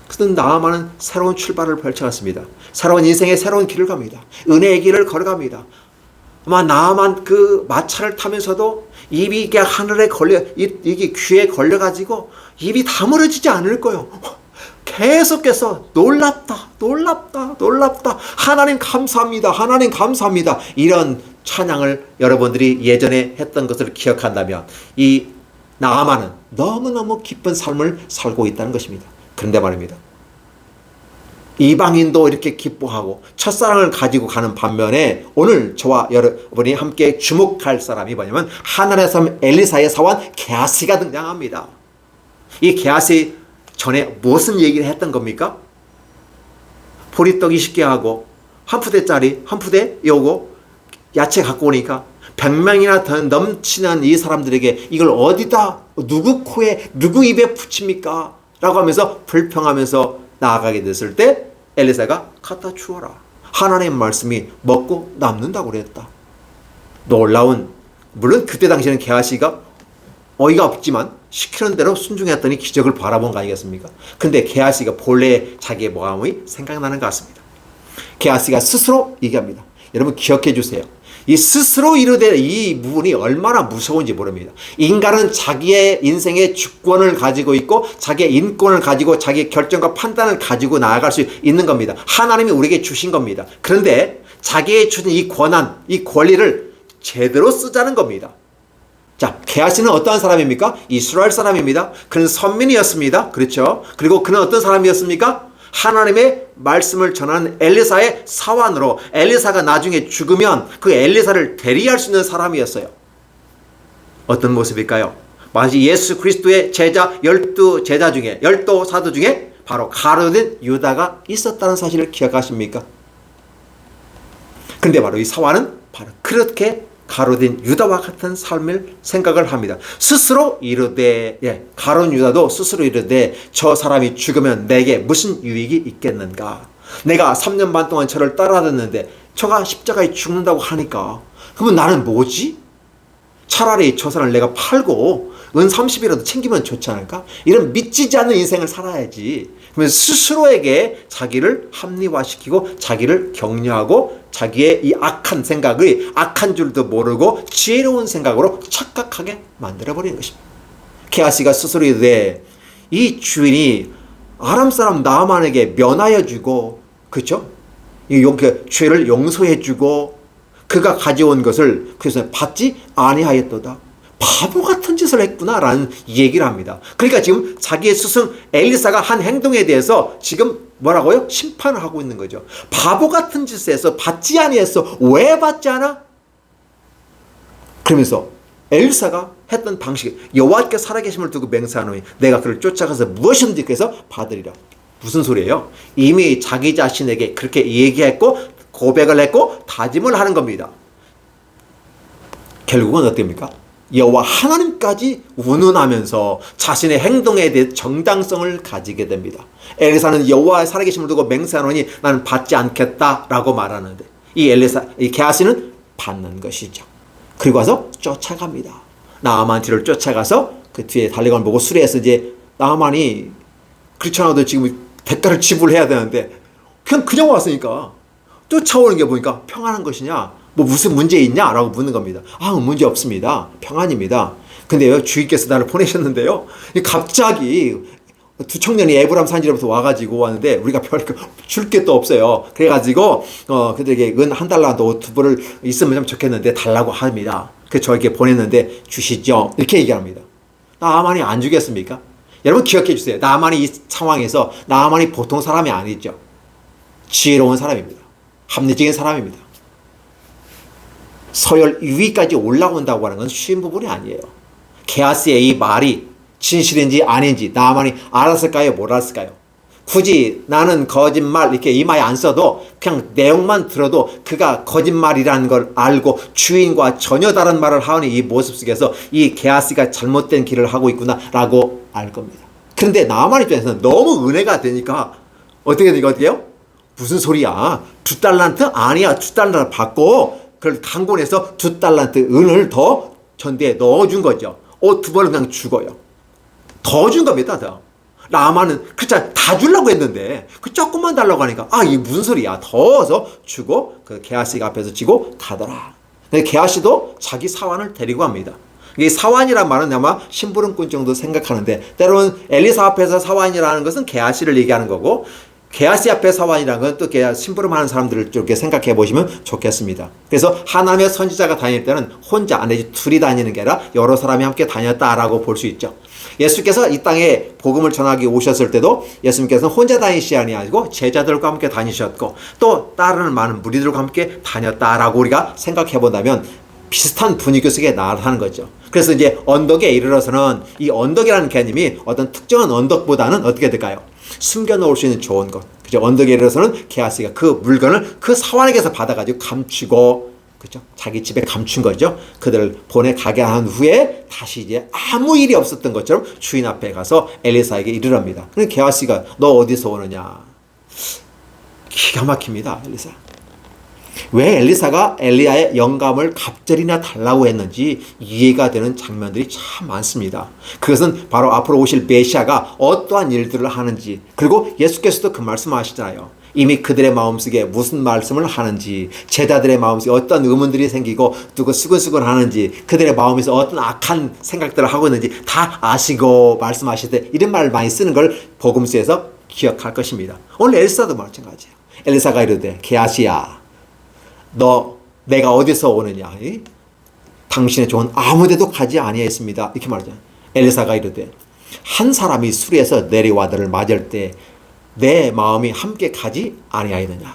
그래서 나아만은 새로운 출발을 펼쳐갔습니다. 새로운 인생의 새로운 길을 갑니다. 은혜의 길을 걸어갑니다. 아마 나아만 그 마차를 타면서도 입이 이게 하늘에 걸려, 이게 귀에 걸려가지고 입이 다물어지지 않을 거예요. 계속해서 놀랍다, 놀랍다, 놀랍다. 하나님 감사합니다. 하나님 감사합니다. 이런 찬양을 여러분들이 예전에 했던 것을 기억한다면 이 나아만은 너무너무 기쁜 삶을 살고 있다는 것입니다. 그런데 말입니다. 이방인도 이렇게 기뻐하고 첫사랑을 가지고 가는 반면에 오늘 저와 여러분이 함께 주목할 사람이 뭐냐면 하나님의 사람 엘리사의 사원 게하시가 등장합니다. 이 게하시 전에 무슨 얘기를 했던 겁니까? 보리떡 20개 하고 한 푸대짜리 한 푸대 요거 야채 갖고 오니까 100명이나 더 넘치는 이 사람들에게 이걸 어디다 누구 코에 누구 입에 붙입니까? 라고 하면서 불평하면서 나아가게 됐을 때 엘리사가 갖다 주어라. 하나님의 말씀이 먹고 남는다고 그랬다. 놀라운, 물론 그때 당시에는 게하시가 어이가 없지만 시키는 대로 순종했더니 기적을 바라본 거 아니겠습니까? 근데 게하시가 본래 자기의 마음이 생각나는 것 같습니다. 게하시가 스스로 얘기합니다. 여러분 기억해 주세요. 이 스스로 이르되 이 부분이 얼마나 무서운지 모릅니다. 인간은 자기의 인생의 주권을 가지고 있고 자기의 인권을 가지고 자기의 결정과 판단을 가지고 나아갈 수 있는 겁니다. 하나님이 우리에게 주신 겁니다. 그런데 자기의 주신 이 권한, 이 권리를 제대로 쓰자는 겁니다. 자, 게하시는 어떠한 사람입니까? 이스라엘 사람입니다. 그는 선민이었습니다. 그렇죠? 그리고 그는 어떤 사람이었습니까? 하나님의 말씀을 전하는 엘리사의 사환으로, 엘리사가 나중에 죽으면 그 엘리사를 대리할 수 있는 사람이었어요. 어떤 모습일까요? 마치 예수 그리스도의 제자 12제자 중에, 12사도 중에 바로 가룟된 유다가 있었다는 사실을 기억하십니까? 근데 바로 이 사환은 바로 그렇게 가룟된 유다와 같은 삶을 생각을 합니다. 스스로 이르되, 가룟 유다도 스스로 이르되 저 사람이 죽으면 내게 무슨 유익이 있겠는가? 내가 3년 반 동안 저를 따라다녔는데 저가 십자가에 죽는다고 하니까 그러면 나는 뭐지? 차라리 저 사람을 내가 팔고 은 30이라도 챙기면 좋지 않을까? 이런 믿지지 않는 인생을 살아야지. 그러면 스스로에게 자기를 합리화시키고 자기를 격려하고 자기의 이 악한 생각이 악한 줄도 모르고 지혜로운 생각으로 착각하게 만들어버리는 것입니다. 게하시가 스스로 이르되 이 주인이 아람 사람 나아만에게 면하여 주고, 그렇죠? 그 죄를 용서해 주고 그가 가져온 것을 그래서 받지 아니하였도다. 바보 같은 짓을 했구나라는 얘기를 합니다. 그러니까 지금 자기의 스승 엘리사가 한 행동에 대해서 지금 뭐라고요? 심판을 하고 있는 거죠. 바보 같은 짓을 해서 받지 아니했어. 왜 받지 않아? 그러면서 엘리사가 했던 방식, 여호와께 살아계심을 두고 맹세하노니 내가 그를 쫓아가서 무엇이든지 그래서 받으리라. 무슨 소리예요? 이미 자기 자신에게 그렇게 얘기했고 고백을 했고 다짐을 하는 겁니다. 결국은 어떻습니까? 여호와 하나님까지 운운하면서 자신의 행동에 대해 정당성을 가지게 됩니다. 엘리사는 여호와의 살아계심을 두고 맹세하노니 나는 받지 않겠다라고 말하는데 이 게하시는 받는 것이죠. 그리고 와서 쫓아갑니다. 나아만 뒤를 쫓아가서 그 뒤에 달려가는 보고 수레에서 이제 나아만이 그렇지 않아도 지금 대가를 지불해야 되는데 그냥 왔으니까 쫓아오는 게 보니까 평안한 것이냐? 뭐 무슨 문제 있냐? 라고 묻는 겁니다. 문제 없습니다. 평안입니다. 근데요, 주인께서 나를 보내셨는데요, 갑자기 두 청년이 에브람 산지로부터 와가지고 왔는데 우리가 별 줄 게 또 없어요. 그래가지고 그들에게 은 한 달러도 옷 두 벌을 있으면 좀 좋겠는데 달라고 합니다. 그래서 저에게 보냈는데 주시죠. 이렇게 얘기합니다. 나아만이 안 주겠습니까? 여러분 기억해 주세요. 나아만이 이 상황에서 나아만이 보통 사람이 아니죠. 지혜로운 사람입니다. 합리적인 사람입니다. 서열 2위까지 올라온다고 하는 건 쉬운 부분이 아니에요. 게하시의 이 말이 진실인지 아닌지 나아만이 알았을까요? 몰랐을까요? 굳이 나는 거짓말 이렇게 이마에 안 써도 그냥 내용만 들어도 그가 거짓말이라는 걸 알고 주인과 전혀 다른 말을 하는 이 모습 속에서 이 게하시가 잘못된 길을 하고 있구나라고 알 겁니다. 그런데 나아만 입장에서는 너무 은혜가 되니까 어떻게 되니까 어떻게요? 무슨 소리야? 2달란트? 아니야. 2달란트 받고 그걸 강권해서 2달란트 은을 더 전대에 넣어준 거죠. 옷 두 벌은 그냥 죽어요. 더 준 겁니다. 더. 나아만은 그렇잖아, 다 주려고 했는데 그 조금만 달라고 하니까 이게 무슨 소리야? 더워서 주고 그 게하시가 앞에서 지고 가더라. 근데 게하시도 자기 사환을 데리고 갑니다. 이 사환이란 말은 아마 심부름꾼 정도 생각하는데 때로는 엘리사 앞에서 사환이라는 것은 게하시를 얘기하는 거고 게하시 앞에 사환이라는 건 또 심부름하는 사람들을 이렇게 생각해 보시면 좋겠습니다. 그래서 하나님의 선지자가 다닐 때는 혼자 내지 둘이 다니는 게 아니라 여러 사람이 함께 다녔다라고 볼 수 있죠. 예수께서 이 땅에 복음을 전하기 오셨을 때도 예수님께서는 혼자 다니시지 아니고 제자들과 함께 다니셨고 또 따르는 많은 무리들과 함께 다녔다라고 우리가 생각해 본다면 비슷한 분위기 속에 나타나는 거죠. 그래서 이제 언덕에 이르러서는 이 언덕이라는 개념이 어떤 특정한 언덕보다는 어떻게 될까요? 숨겨놓을 수 있는 좋은 것. 그죠? 언덕에 이르러서는 게하시가 그 물건을 그 사환에게서 받아가지고 감추고, 그죠? 자기 집에 감춘 거죠. 그들을 보내가게 한 후에 다시 이제 아무 일이 없었던 것처럼 주인 앞에 가서 엘리사에게 이르랍니다. 그럼 게하시가 너 어디서 오느냐? 기가 막힙니다, 엘리사. 왜 엘리사가 엘리야의 영감을 갑절이나 달라고 했는지 이해가 되는 장면들이 참 많습니다. 그것은 바로 앞으로 오실 메시아가 어떠한 일들을 하는지, 그리고 예수께서도 그 말씀하시잖아요. 이미 그들의 마음속에 무슨 말씀을 하는지, 제자들의 마음속에 어떤 의문들이 생기고 누구 수근수근 하는지, 그들의 마음에서 어떤 악한 생각들을 하고 있는지 다 아시고 말씀하실 때 이런 말을 많이 쓰는 걸 복음서에서 기억할 것입니다. 오늘 엘리사도 마찬가지예요. 엘리사가 이르되 게하시야, 너 내가 어디서 오느냐? 당신의 종은 아무데도 가지 아니하였습니다. 이렇게 말하잖아요. 엘리사가 이르되 한 사람이 수리에서 내려와 너를 맞을 때 내 마음이 함께 가지 아니하였느냐?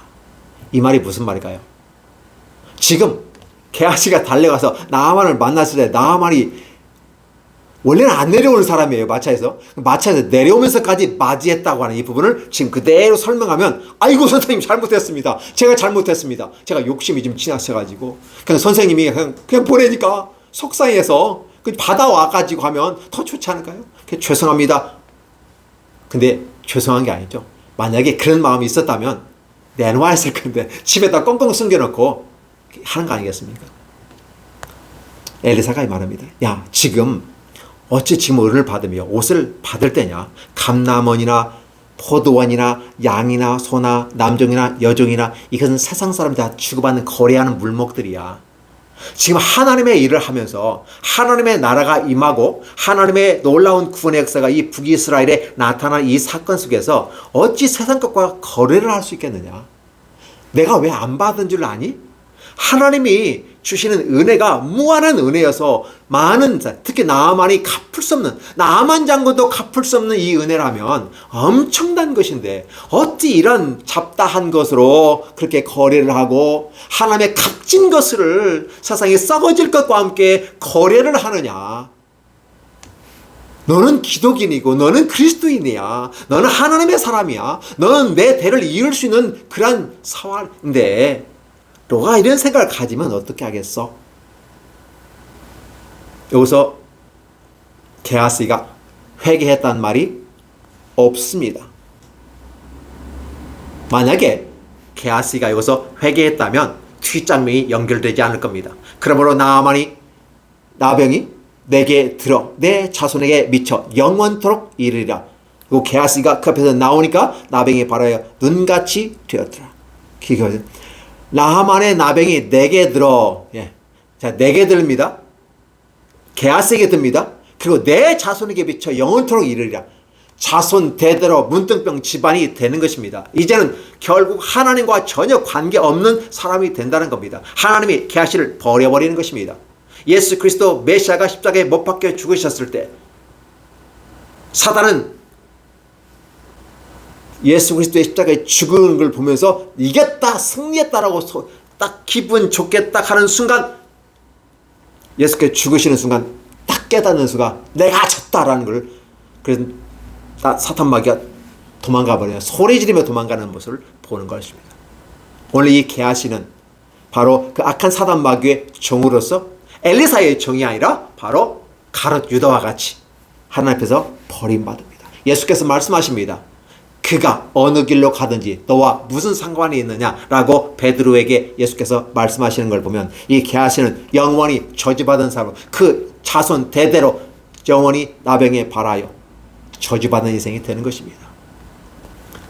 이 말이 무슨 말일까요? 지금 게하시가 달려가서 나아만을 만났을 때 나아만이 원래는 안 내려오는 사람이에요. 마차에서 내려오면서까지 맞이했다고 하는 이 부분을 지금 그대로 설명하면 아이고 선생님 잘못했습니다. 제가 잘못했습니다. 제가 욕심이 좀 지나쳐가지고 그냥 선생님이 그냥 보내니까 속상해서 받아와가지고 하면 더 좋지 않을까요? 죄송합니다. 근데 죄송한 게 아니죠. 만약에 그런 마음이 있었다면 내놓아 했을 건데 집에다 꽁꽁 숨겨놓고 하는 거 아니겠습니까? 엘리사가 이 말합니다. 야, 지금 어찌 지금 은을 받으며 옷을 받을 때냐? 감남원이나 포도원이나 양이나 소나 남종이나 여종이나 이것은 세상 사람들이 다 주고받는 거래하는 물목들이야. 지금 하나님의 일을 하면서 하나님의 나라가 임하고 하나님의 놀라운 구원의 역사가 이 북이스라엘에 나타난 이 사건 속에서 어찌 세상 것과 거래를 할 수 있겠느냐? 내가 왜 안 받은 줄 아니? 하나님이 주시는 은혜가 무한한 은혜여서 많은, 특히 나아만이 갚을 수 없는, 나아만 장군도 갚을 수 없는 이 은혜라면 엄청난 것인데 어찌 이런 잡다한 것으로 그렇게 거래를 하고 하나님의 값진 것을 세상에 썩어질 것과 함께 거래를 하느냐? 너는 기독인이고 너는 그리스도인이야. 너는 하나님의 사람이야. 너는 내 대를 이을 수 있는 그런 사활인데 너가 이런 생각을 가지면 어떻게 하겠어? 여기서 게하시가 회개했다는 말이 없습니다. 만약에 게하시가 여기서 회개했다면 뒷장면이 연결되지 않을 겁니다. 그러므로 나병이 내게 들어 내 자손에게 미쳐 영원토록 이르리라. 그리고 게하시가 그 앞에서 나오니까 나병이 바라여 눈같이 되었더라. 기억하세요. 나하만의 나병이 내게 들어. 예. 자, 내게 들립니다. 게하시에게 듭니다. 그리고 내 자손에게 비쳐 영원토록 이르리라. 자손 대대로 문둥병 집안이 되는 것입니다. 이제는 결국 하나님과 전혀 관계없는 사람이 된다는 겁니다. 하나님이 게하시를 버려버리는 것입니다. 예수 그리스도 메시아가 십자가에 못 박혀 죽으셨을 때 사단은 예수 그리스도의 십자가에 죽은 걸 보면서 이겼다, 승리했다라고 딱 기분 좋게 딱 하는 순간, 예수께서 죽으시는 순간 딱 깨닫는 순간 내가 졌다라는 걸, 그래서 사탄 마귀가 도망가 버려요. 소리 지르며 도망가는 모습을 보는 것입니다. 오늘 이 게하시는 바로 그 악한 사단 마귀의 종으로서 엘리사의 종이 아니라 바로 가롯 유다와 같이 하나님 앞에서 버림받습니다. 예수께서 말씀하십니다. 그가 어느 길로 가든지 너와 무슨 상관이 있느냐라고 베드로에게 예수께서 말씀하시는 걸 보면 이 게하시는 영원히 저주받은 사람, 그 자손 대대로 영원히 나병에 발하여 저주받는 인생이 되는 것입니다.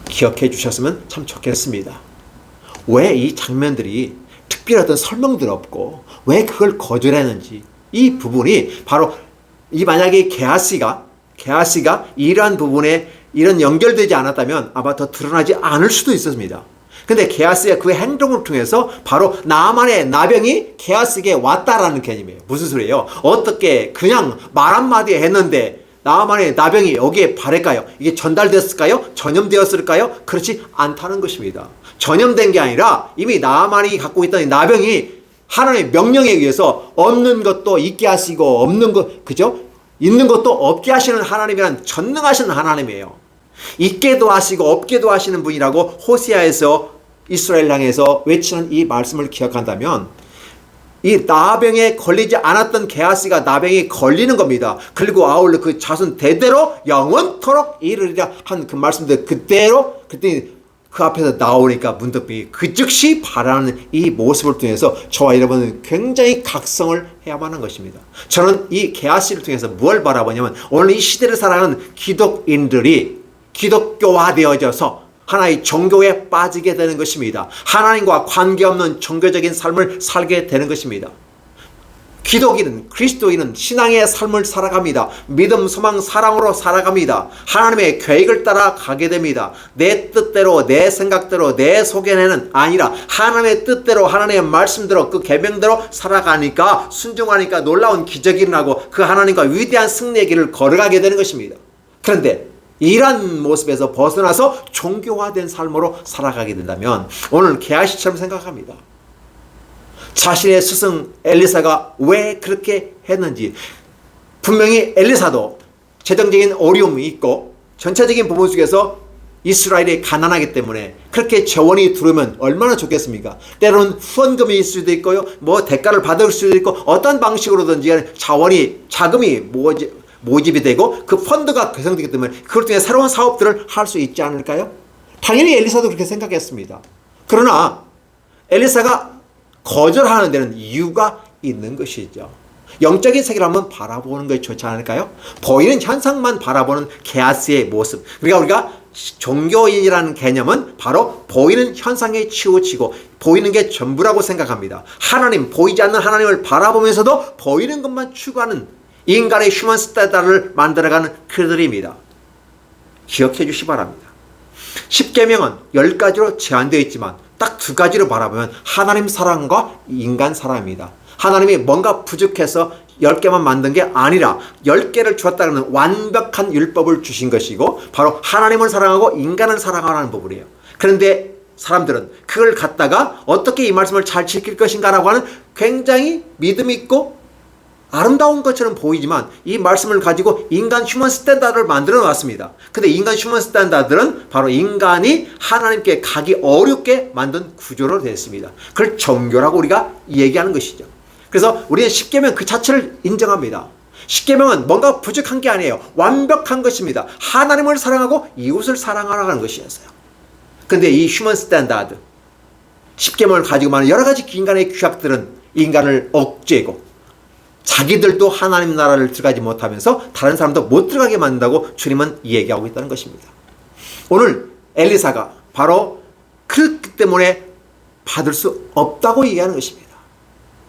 기억해 주셨으면 참 좋겠습니다. 왜 이 장면들이 특별히 어떤 설명들 없고 왜 그걸 거절했는지, 이 부분이 바로 이 만약에 게하시가 이러한 부분에 이런 연결되지 않았다면 아마 더 드러나지 않을 수도 있었습니다. 근데 게하시의 그 행동을 통해서 바로 나만의 나병이 게하시에게 왔다라는 개념이에요. 무슨 소리예요? 어떻게 그냥 말 한마디 했는데 나만의 나병이 여기에 발했까요? 이게 전달됐을까요? 전염되었을까요? 그렇지 않다는 것입니다. 전염된 게 아니라 이미 나만이 갖고 있던 이 나병이 하나님의 명령에 의해서 없는 것도 있게 하시고 없는 것, 그죠? 있는 것도 없게 하시는 하나님이란 전능하신 하나님이에요. 있게도 하시고 없게도 하시는 분이라고 호세아에서 이스라엘 향해서 외치는 이 말씀을 기억한다면 이 나병에 걸리지 않았던 게하시가 나병에 걸리는 겁니다. 그리고 아울러 그 자손 대대로 영원토록 이르리라 한 그 말씀들 그대로 그때 그 앞에서 나오니까 문득 그 즉시 바라는 이 모습을 통해서 저와 여러분은 굉장히 각성을 해야만 하는 것입니다. 저는 이 게하시를 통해서 뭘 바라보냐면 오늘 이 시대를 살아가는 기독인들이 기독교화되어져서 하나의 종교에 빠지게 되는 것입니다. 하나님과 관계없는 종교적인 삶을 살게 되는 것입니다. 기독인은, 그리스도인은 신앙의 삶을 살아갑니다. 믿음, 소망, 사랑으로 살아갑니다. 하나님의 계획을 따라 가게 됩니다. 내 뜻대로, 내 생각대로, 내 속에는 아니라 하나님의 뜻대로, 하나님의 말씀대로, 그 계명대로 살아가니까, 순종하니까 놀라운 기적이 일어나고 그 하나님과 위대한 승리의 길을 걸어가게 되는 것입니다. 그런데 이러한 모습에서 벗어나서 종교화된 삶으로 살아가게 된다면 오늘 게하시처럼 생각합니다. 자신의 스승 엘리사가 왜 그렇게 했는지, 분명히 엘리사도 재정적인 어려움이 있고 전체적인 부분 속에서 이스라엘이 가난하기 때문에 그렇게 재원이 들어오면 얼마나 좋겠습니까? 때로는 후원금이 있을 수도 있고요, 뭐 대가를 받을 수도 있고 어떤 방식으로든지 자금이 모집이 되고 그 펀드가 구성되기 때문에 그걸 통해 새로운 사업들을 할 수 있지 않을까요? 당연히 엘리사도 그렇게 생각했습니다. 그러나 엘리사가 거절하는 데는 이유가 있는 것이죠. 영적인 세계를 한번 바라보는 것이 좋지 않을까요? 보이는 현상만 바라보는 게하시의 모습. 그러니까 우리가 종교인이라는 개념은 바로 보이는 현상에 치우치고 보이는 게 전부라고 생각합니다. 하나님, 보이지 않는 하나님을 바라보면서도 보이는 것만 추구하는 인간의 휴먼 스탠다드를 만들어가는 그들입니다. 기억해 주시기 바랍니다. 10계명은 10가지로 제한되어 있지만 딱 2가지로 바라보면 하나님 사랑과 인간 사랑입니다. 하나님이 뭔가 부족해서 10개만 만든 게 아니라 10개를 주었다는 완벽한 율법을 주신 것이고 바로 하나님을 사랑하고 인간을 사랑하라는 부분이에요. 그런데 사람들은 그걸 갖다가 어떻게 이 말씀을 잘 지킬 것인가 라고 하는 굉장히 믿음 있고 아름다운 것처럼 보이지만 이 말씀을 가지고 인간 휴먼 스탠다드를 만들어 놨습니다. 근데 인간 휴먼 스탠다드는 바로 인간이 하나님께 가기 어렵게 만든 구조로 되어 있습니다. 그걸 종교라고 우리가 얘기하는 것이죠. 그래서 우리는 10계명 그 자체를 인정합니다. 10계명은 뭔가 부족한 게 아니에요. 완벽한 것입니다. 하나님을 사랑하고 이웃을 사랑하라는 것이었어요. 근데 이 휴먼 스탠다드 10계명을 가지고 많은 여러 가지 인간의 규약들은 인간을 억제고 자기들도 하나님 나라를 들어가지 못하면서 다른 사람도 못 들어가게 만든다고 주님은 얘기하고 있다는 것입니다. 오늘 엘리사가 바로 그렇기 때문에 받을 수 없다고 얘기하는 것입니다.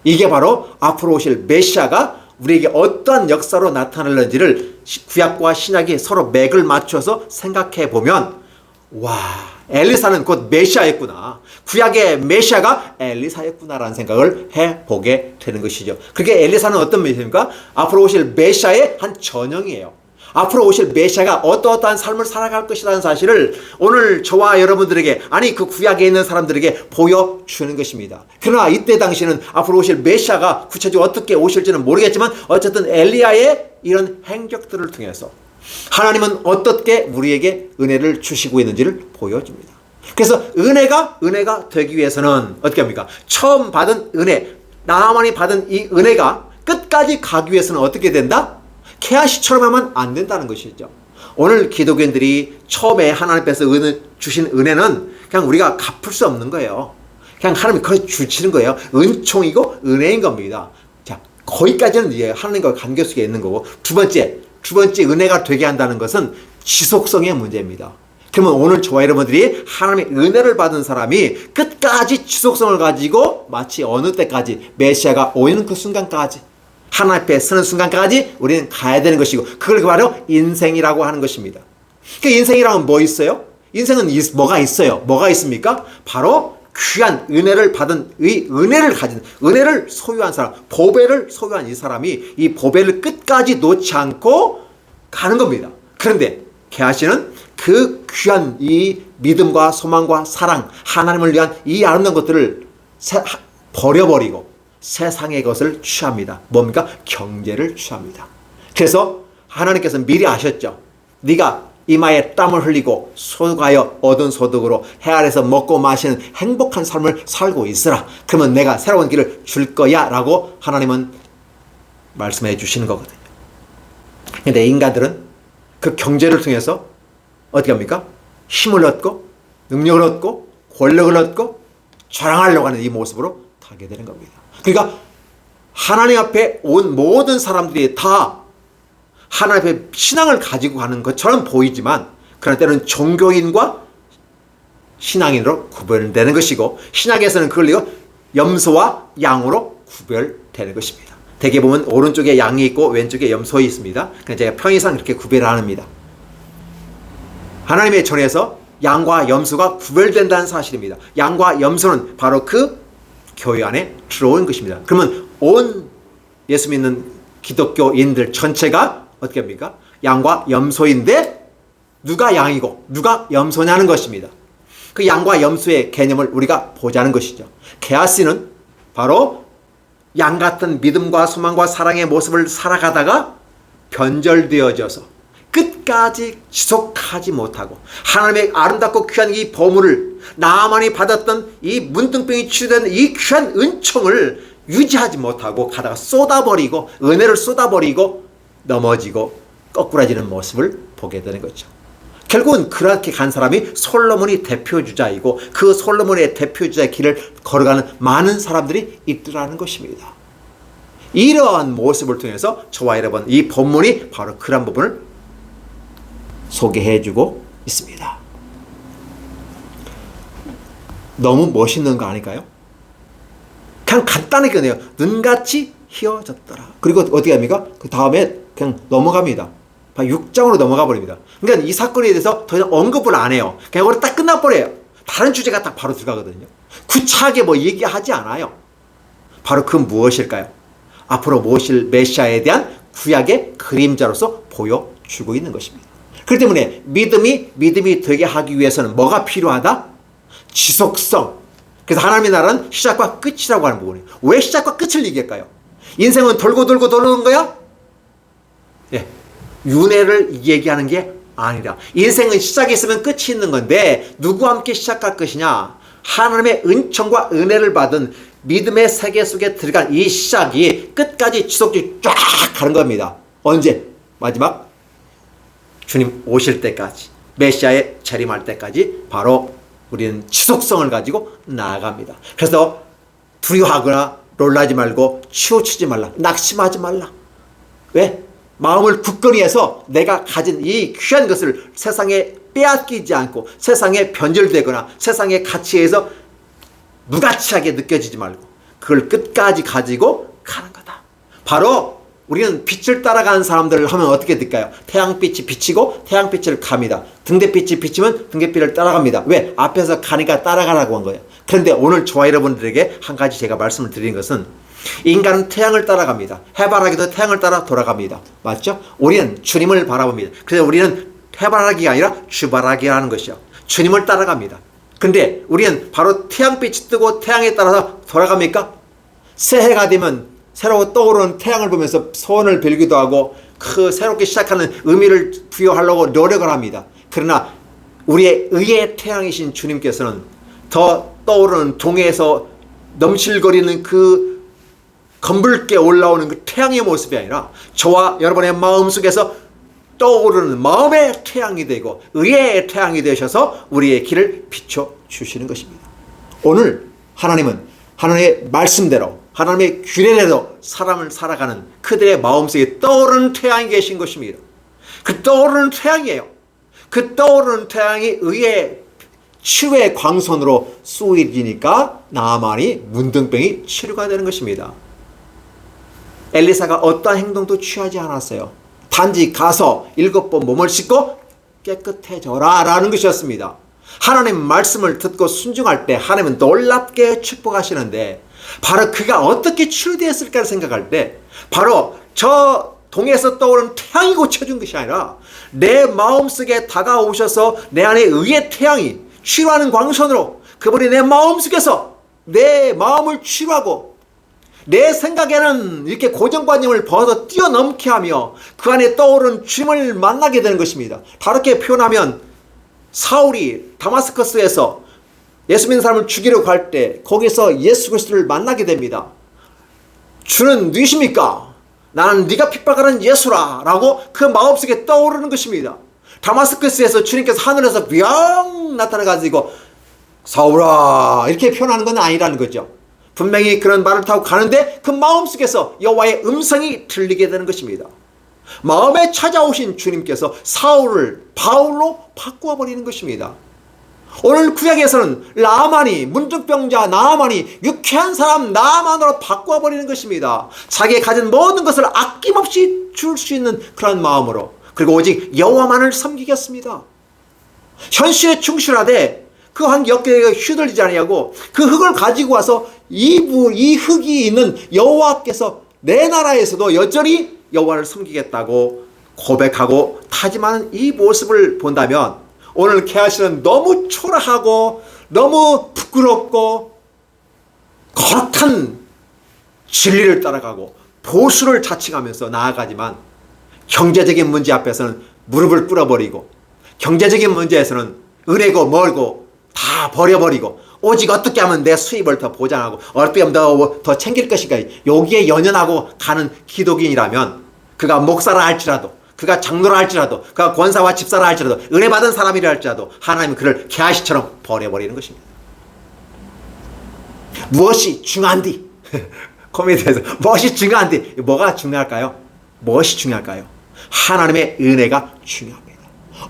이게 바로 앞으로 오실 메시아가 우리에게 어떠한 역사로 나타날는지를 구약과 신약이 서로 맥을 맞춰서 생각해 보면, 와, 엘리사는 곧 메시아였구나. 구약의 메시아가 엘리사였구나라는 생각을 해보게 되는 것이죠. 그게 엘리사는 어떤 메시아입니까? 앞으로 오실 메시아의 한 전형이에요. 앞으로 오실 메시아가 어떠한 삶을 살아갈 것이라는 사실을 오늘 저와 여러분들에게, 아니 그 구약에 있는 사람들에게 보여주는 것입니다. 그러나 이때 당시는 앞으로 오실 메시아가 구체적으로 어떻게 오실지는 모르겠지만 어쨌든 엘리야의 이런 행적들을 통해서 하나님은 어떻게 우리에게 은혜를 주시고 있는지를 보여줍니다. 그래서 은혜가 되기 위해서는 어떻게 합니까? 처음 받은 은혜, 나만이 받은 이 은혜가 끝까지 가기 위해서는 어떻게 된다? 케아시처럼 하면 안 된다는 것이죠. 오늘 기독교인들이 처음에 하나님께서 주신 은혜는 그냥 우리가 갚을 수 없는 거예요. 그냥 하나님이 그걸 주시는 거예요. 은총이고 은혜인 겁니다. 자, 거기까지는 이제 하나님과 관계 속에 있는 거고, 두 번째 은혜가 되게 한다는 것은 지속성의 문제입니다. 그러면 오늘 저와 여러분들이 하나님의 은혜를 받은 사람이 끝까지 지속성을 가지고 마치 어느 때까지 메시아가 오는 그 순간까지, 하나님 앞에 서는 순간까지 우리는 가야 되는 것이고, 그걸 바로 인생이라고 하는 것입니다. 그 인생이라면 뭐 있어요? 인생은 뭐가 있어요? 뭐가 있습니까? 바로 귀한 은혜를 받은, 이 은혜를 가진, 은혜를 소유한 사람, 보배를 소유한 이 사람이 이 보배를 끝까지 놓지 않고 가는 겁니다. 그런데 게하시는 그 귀한 이 믿음과 소망과 사랑, 하나님을 위한 이 아름다운 것들을 버려버리고 세상의 것을 취합니다. 뭡니까? 경제를 취합니다. 그래서 하나님께서 미리 아셨죠. 네가 이마에 땀을 흘리고 소득하여 얻은 소득으로 해 아래서 먹고 마시는 행복한 삶을 살고 있으라. 그러면 내가 새로운 길을 줄 거야 라고 하나님은 말씀해 주시는 거거든요. 그런데 인간들은 그 경제를 통해서 어떻게 합니까? 힘을 얻고 능력을 얻고 권력을 얻고 자랑하려고 하는 이 모습으로 가게 되는 겁니다. 그러니까 하나님 앞에 온 모든 사람들이 다 하나님 앞에 신앙을 가지고 가는 것처럼 보이지만, 그런 때는 종교인과 신앙인으로 구별되는 것이고, 신약에서는 그걸 염소와 양으로 구별되는 것입니다. 대개 보면 오른쪽에 양이 있고 왼쪽에 염소가 있습니다. 그래서 제가 편의상 이렇게 구별을 합니다. 하나님의 전에서 양과 염소가 구별된다는 사실입니다. 양과 염소는 바로 그 교회 안에 들어온 것입니다. 그러면 온 예수 믿는 기독교인들 전체가 어떻게 합니까? 양과 염소인데 누가 양이고 누가 염소냐는 것입니다. 그 양과 염소의 개념을 우리가 보자는 것이죠. 게하시는 바로 양 같은 믿음과 소망과 사랑의 모습을 살아가다가 변절되어져서 끝까지 지속하지 못하고 하나님의 아름답고 귀한 이 보물을, 나만이 받았던 이 문둥병이 치유된 이 귀한 은총을 유지하지 못하고 가다가 쏟아버리고, 은혜를 쏟아버리고 넘어지고 거꾸라지는 모습을 보게 되는 거죠. 결국은 그렇게 간 사람이 솔로몬이 대표주자이고, 그 솔로몬의 대표주자의 길을 걸어가는 많은 사람들이 있더라는 것입니다. 이러한 모습을 통해서 저와 여러분, 이 본문이 바로 그런 부분을 소개해주고 있습니다. 너무 멋있는 거 아닐까요? 그냥 간단하게 그네요. 눈같이 휘어졌더라. 그리고 어떻게 합니까? 그 다음에 그냥 넘어갑니다. 6장으로 넘어가 버립니다. 그러니까 이 사건에 대해서 더 이상 언급을 안 해요. 그냥 오늘 딱 끝나버려요. 다른 주제가 딱 바로 들어가거든요. 구차하게 뭐 얘기하지 않아요. 바로 그 무엇일까요? 앞으로 모실 메시아에 대한 구약의 그림자로서 보여주고 있는 것입니다. 그렇기 때문에 믿음이 되게 하기 위해서는 뭐가 필요하다? 지속성. 그래서 하나님의 나라는 시작과 끝이라고 하는 부분이에요. 왜 시작과 끝을 얘기할까요? 인생은 돌고 돌고 도는 거야? 예, 윤회를 얘기하는 게 아니라, 인생은 시작이 있으면 끝이 있는 건데 누구와 함께 시작할 것이냐? 하나님의 은총과 은혜를 받은 믿음의 세계 속에 들어간 이 시작이 끝까지 지속적으로 쫙 가는 겁니다. 언제? 마지막 주님 오실 때까지, 메시아의 재림할 때까지 바로 우리는 지속성을 가지고 나아갑니다. 그래서 두려워하거나 놀라지 말고 치우치지 말라. 낙심하지 말라. 왜? 마음을 굳건히 해서 내가 가진 이 귀한 것을 세상에 빼앗기지 않고 세상에 변질되거나 세상의 가치에서 무가치하게 느껴지지 말고 그걸 끝까지 가지고 가는 거다. 바로 우리는 빛을 따라가는 사람들을 하면 어떻게 될까요? 태양빛이 비치고 태양빛을 갑니다. 등대빛이 비치면 등대빛을 따라갑니다. 왜? 앞에서 가니까 따라가라고 한 거예요. 그런데 오늘 저와 여러분들에게 한 가지 제가 말씀을 드리는 것은 인간은 태양을 따라갑니다. 해바라기도 태양을 따라 돌아갑니다. 맞죠? 우리는 주님을 바라봅니다. 그래서 우리는 해바라기가 아니라 주바라기라는 것이요. 주님을 따라갑니다. 근데 우리는 바로 태양빛이 뜨고 태양에 따라서 돌아갑니까? 새해가 되면 새로 떠오르는 태양을 보면서 소원을 빌기도 하고 그 새롭게 시작하는 의미를 부여하려고 노력을 합니다. 그러나 우리의 의의 태양이신 주님께서는 더 떠오르는 동해에서 넘실거리는 그 검붉게 올라오는 그 태양의 모습이 아니라 저와 여러분의 마음속에서 떠오르는 마음의 태양이 되고 의의 태양이 되셔서 우리의 길을 비춰주시는 것입니다. 오늘 하나님은 하나님의 말씀대로 하나님의 규례대로 사람을 살아가는 그들의 마음속에 떠오르는 태양이 계신 것입니다. 그 떠오르는 태양이에요. 그 떠오르는 태양이 의의 치유의 광선으로 쏘이니까 나아만이 문둥병이 치료가 되는 것입니다. 엘리사가 어떠한 행동도 취하지 않았어요. 단지 가서 7번 몸을 씻고 깨끗해져라 라는 것이었습니다. 하나님 말씀을 듣고 순종할 때 하나님은 놀랍게 축복하시는데 바로 그가 어떻게 치유되었을까를 생각할 때 바로 저 동에서 떠오르는 태양이 고쳐준 것이 아니라 내 마음속에 다가오셔서 내 안에 의의 태양이 치유하는 광선으로 그분이 내 마음속에서 내 마음을 치유하고 내 생각에는 이렇게 고정관념을 벗어 뛰어넘게 하며 그 안에 떠오른 주님을 만나게 되는 것입니다. 다르게 표현하면 사울이 다마스커스에서 예수 믿는 사람을 죽이려고 할 때 거기서 예수 그리스도를 만나게 됩니다. 주는 누구십니까? 나는 네가 핍박하는 예수라 라고 그 마음속에 떠오르는 것입니다. 다마스커스에서 주님께서 하늘에서 뿅 나타나가지고 사울아 이렇게 표현하는 건 아니라는 거죠. 분명히 그런 말을 타고 가는데 그 마음속에서 여호와의 음성이 들리게 되는 것입니다. 마음에 찾아오신 주님께서 사울을 바울로 바꾸어 버리는 것입니다. 오늘 구약에서는 나아만이 문둥병자 나아만이 유쾌한 사람 나아만으로 바꾸어 버리는 것입니다. 자기가 가진 모든 것을 아낌없이 줄 수 있는 그런 마음으로 그리고 오직 여호와만을 섬기겠습니다. 현실에 충실하되 그 한 역경에 휘둘리지 아니하고 그 흙을 가지고 와서 이 흙이 있는 여호와께서 내 나라에서도 여전히 여호와를 섬기겠다고 고백하고 다짐하는 이 모습을 본다면 오늘 개하시는 너무 초라하고 너무 부끄럽고 거룩한 진리를 따라가고 보수를 자칭하면서 나아가지만 경제적인 문제 앞에서는 무릎을 꿇어버리고 경제적인 문제에서는 은혜고 멀고 다 버려버리고 오직 어떻게 하면 내 수입을 더 보장하고 어떻게 하면 더 챙길 것인가 여기에 연연하고 가는 기독인이라면 그가 목사라 할지라도 그가 장로라 할지라도 그가 권사와 집사라 할지라도 은혜 받은 사람이라 할지라도 하나님은 그를 개아시처럼 버려버리는 것입니다. 무엇이 중요한디? 코미디에서 무엇이 중요한디? 뭐가 중요할까요? 무엇이 중요할까요? 하나님의 은혜가 중요합니다.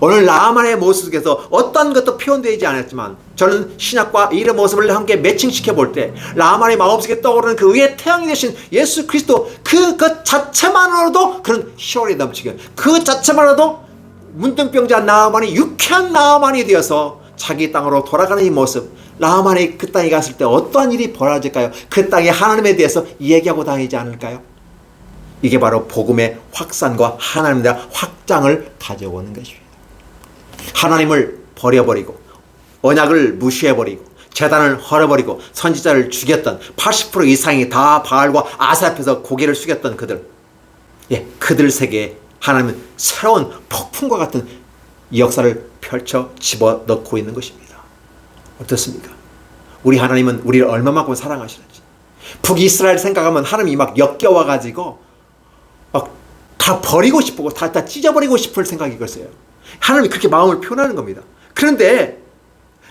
오늘 나아만의 모습 속에서 어떤 것도 표현되지 않았지만 저는 신약과 이의 모습을 함께 매칭시켜 볼 때 나아만의 마음속에 떠오르는 그 의의 태양이 되신 예수 그리스도 그 자체만으로도 그런 희열이 넘치게 그 자체만으로도 문둥병자 나아만이 유쾌한 나아만이 되어서 자기 땅으로 돌아가는 이 모습 나아만이 그 땅에 갔을 때 어떠한 일이 벌어질까요? 그 땅에 하나님에 대해서 얘기하고 다니지 않을까요? 이게 바로 복음의 확산과 하나님에 대한 확장을 가져오는 것입니다. 하나님을 버려버리고 언약을 무시해버리고 제단을 헐어버리고 선지자를 죽였던 80% 이상이 다 바알과 아세 앞에서 고개를 숙였던 그들 그들 세계에 하나님은 새로운 폭풍과 같은 역사를 펼쳐 집어넣고 있는 것입니다. 어떻습니까? 우리 하나님은 우리를 얼마만큼 사랑하시는지 북이스라엘 생각하면 하나님이 막 역겨워가지고 막 다 버리고 싶고 다 찢어버리고 싶을 생각이겠어요. 하나님이 그렇게 마음을 표현하는 겁니다. 그런데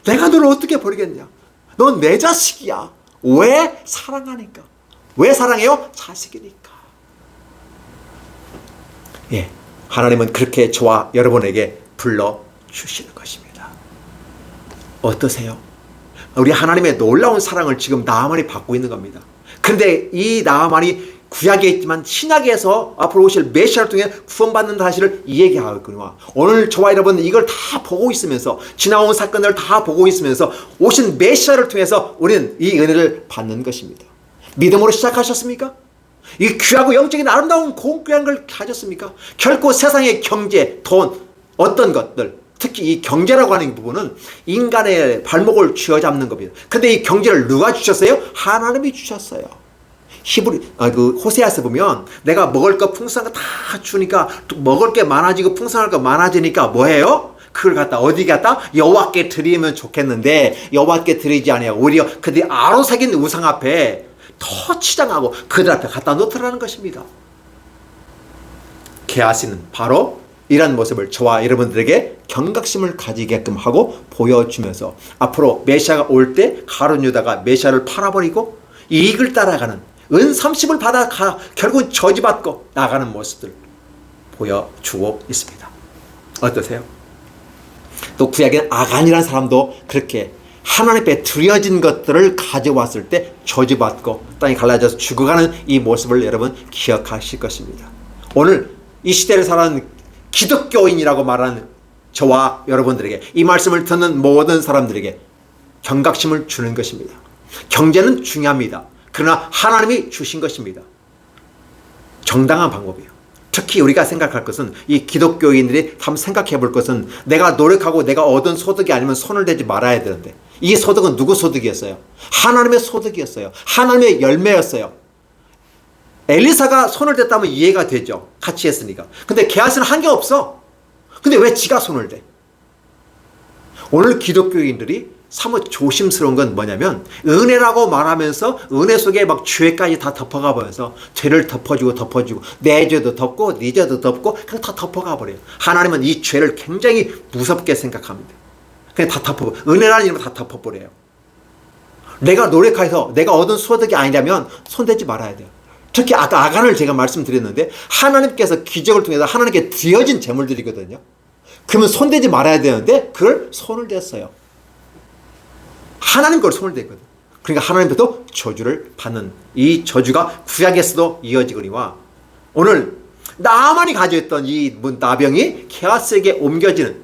내가 너를 어떻게 버리겠냐? 넌 내 자식이야. 왜? 사랑하니까. 왜 사랑해요? 자식이니까. 예, 하나님은 그렇게 저와 여러분에게 불러주시는 것입니다. 어떠세요? 우리 하나님의 놀라운 사랑을 지금 나아만이 받고 있는 겁니다. 그런데 이 나아만이 구약에 있지만 신약에서 앞으로 오실 메시아를 통해 구원받는 사실을 얘기하거든요. 오늘 저와 여러분은 이걸 다 보고 있으면서 지나온 사건을 다 보고 있으면서 오신 메시아를 통해서 우리는 이 은혜를 받는 것입니다. 믿음으로 시작하셨습니까? 이 귀하고 영적인 아름다운 고귀한 걸 가졌습니까? 결코 세상의 경제, 돈, 어떤 것들, 특히 이 경제라고 하는 부분은 인간의 발목을 쥐어잡는 겁니다. 근데 이 경제를 누가 주셨어요? 하나님이 주셨어요. 호세아서 보면 내가 먹을 거 풍성한 거 다 주니까 먹을 게 많아지고 풍성할 거 많아지니까 뭐해요? 그걸 갖다 어디 갖다 여호와께 드리면 좋겠는데 여호와께 드리지 않아요. 오히려 그들이 아로새긴 우상 앞에 더 치장하고 그들 앞에 갖다 놓더라는 것입니다. 게하시는 바로 이런 모습을 저와 여러분들에게 경각심을 가지게끔 하고 보여주면서 앞으로 메시아가 올 때 가룟 유다가 메시아를 팔아버리고 이익을 따라가는 은 30을 받아 결국은 저지받고 나가는 모습들 보여주고 있습니다. 어떠세요? 또 구약의 아간이라는 사람도 그렇게 하나님 앞에 드려진 것들을 가져왔을 때 저주받고 땅이 갈라져서 죽어가는 이 모습을 여러분 기억하실 것입니다. 오늘 이 시대를 살아가는 기독교인이라고 말하는 저와 여러분들에게 이 말씀을 듣는 모든 사람들에게 경각심을 주는 것입니다. 경제는 중요합니다. 그러나 하나님이 주신 것입니다. 정당한 방법이에요. 특히 우리가 생각할 것은 이 기독교인들이 한번 생각해 볼 것은 내가 노력하고 내가 얻은 소득이 아니면 손을 대지 말아야 되는데 이 소득은 누구 소득이었어요? 하나님의 소득이었어요. 하나님의 열매였어요. 엘리사가 손을 댔다면 이해가 되죠. 같이 했으니까. 근데 게하시는 한 게 없어. 근데 왜 지가 손을 대? 오늘 기독교인들이 사뭇 조심스러운 건 뭐냐면 은혜라고 말하면서 은혜 속에 막 죄까지 다 덮어가 버려서 죄를 덮어주고 내 죄도 덮고 네 죄도 덮고 그냥 다 덮어가 버려요. 하나님은 이 죄를 굉장히 무섭게 생각합니다. 그냥 다 덮어, 은혜라는 이름으로 다 덮어버려요. 내가 노력해서 내가 얻은 소득이 아니라면 손대지 말아야 돼요. 특히 아까 아간을 제가 말씀드렸는데 하나님께서 기적을 통해서 하나님께 드려진 재물들이거든요. 그러면 손대지 말아야 되는데 그걸 손을 댔어요. 하나님 걸 손을 댔거든. 그러니까 하나님부터 저주를 받는 이 저주가 구약에서도 이어지거니와 오늘 나만이 가져있던 이 나병이 게하스에게 옮겨지는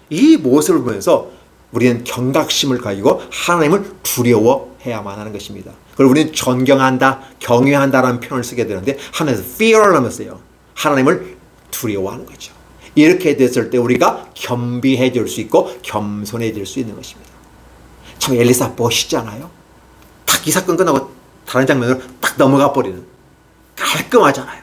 이 모습을 보면서 우리는 경각심을 가지고 하나님을 두려워해야만 하는 것입니다. 그리고 우리는 존경한다, 경외한다라는 표현을 쓰게 되는데 하나님에서 fear를 하면서요. 하나님을 두려워하는 거죠. 이렇게 됐을 때 우리가 겸비해질 수 있고 겸손해질 수 있는 것입니다. 참 엘리사 멋있잖아요. 딱 이 사건 끝나고 다른 장면으로 딱 넘어가 버리는 깔끔하잖아요.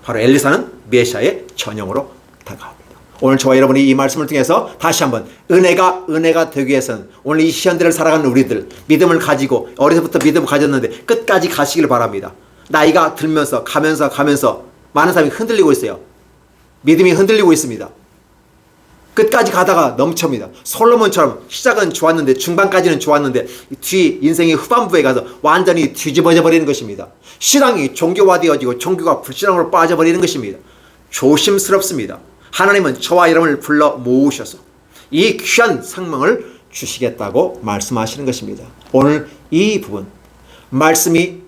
바로 엘리사는 메시아의 전형으로 다가옵니다. 오늘 저와 여러분이 이 말씀을 통해서 다시 한번 은혜가 되기 위해서는 오늘 이 시간들을 살아가는 우리들 믿음을 가지고 어려서부터 믿음을 가졌는데 끝까지 가시길 바랍니다. 나이가 들면서 가면서 많은 사람이 흔들리고 있어요. 믿음이 흔들리고 있습니다. 끝까지 가다가 넘쳐입니다. 솔로몬처럼 시작은 좋았는데 중반까지는 좋았는데 뒤 인생의 후반부에 가서 완전히 뒤집어져 버리는 것입니다. 신앙이 종교화되어지고 종교가 불신앙으로 빠져버리는 것입니다. 조심스럽습니다. 하나님은 저와 여러분을 불러 모으셔서 이 귀한 상명을 주시겠다고 말씀하시는 것입니다. 오늘 이 부분 말씀이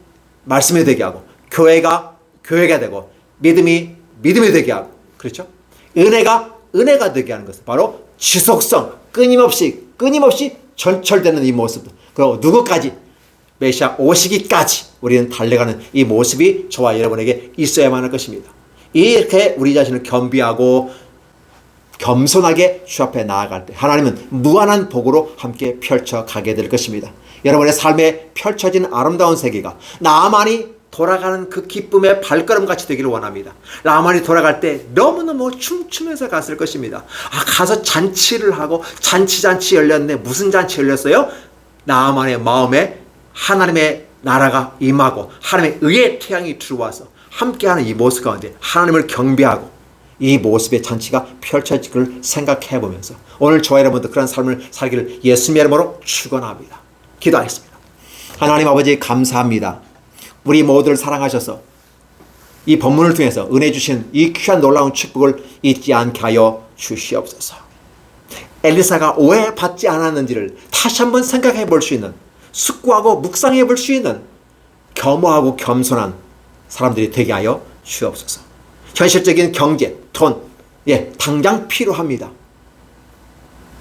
되게 하고 교회가 되고 믿음이 되게 하고 그렇죠? 은혜가 되게 하는 것은 바로 지속성, 끊임없이 절철되는 이 모습. 그리고 누구까지? 메시아 오시기까지 우리는 달려가는 이 모습이 저와 여러분에게 있어야만 할 것입니다. 이렇게 우리 자신을 겸비하고 겸손하게 주 앞에 나아갈 때 하나님은 무한한 복으로 함께 펼쳐가게 될 것입니다. 여러분의 삶에 펼쳐진 아름다운 세계가 나만이 돌아가는 그 기쁨의 발걸음같이 되기를 원합니다. 나만이 돌아갈 때 너무너무 춤추면서 갔을 것입니다. 가서 잔치를 하고 잔치 열렸네. 무슨 잔치 열렸어요? 나만의 마음에 하나님의 나라가 임하고 하나님의 의의 태양이 들어와서 함께하는 이 모습 가운데 하나님을 경배하고 이 모습의 잔치가 펼쳐지기를 생각해 보면서 오늘 저와 여러분도 그런 삶을 살기를 예수님의 이름으로 축원합니다. 기도하겠습니다. 하나님 아버지 감사합니다. 우리 모두를 사랑하셔서 이 본문을 통해서 은혜 주신 이 귀한 놀라운 축복을 잊지 않게 하여 주시옵소서. 엘리사가 왜 받지 않았는지를 다시 한번 생각해 볼 수 있는, 숙고하고 묵상해 볼 수 있는 겸허하고 겸손한 사람들이 되게 하여 주옵소서. 현실적인 경제, 돈, 당장 필요합니다.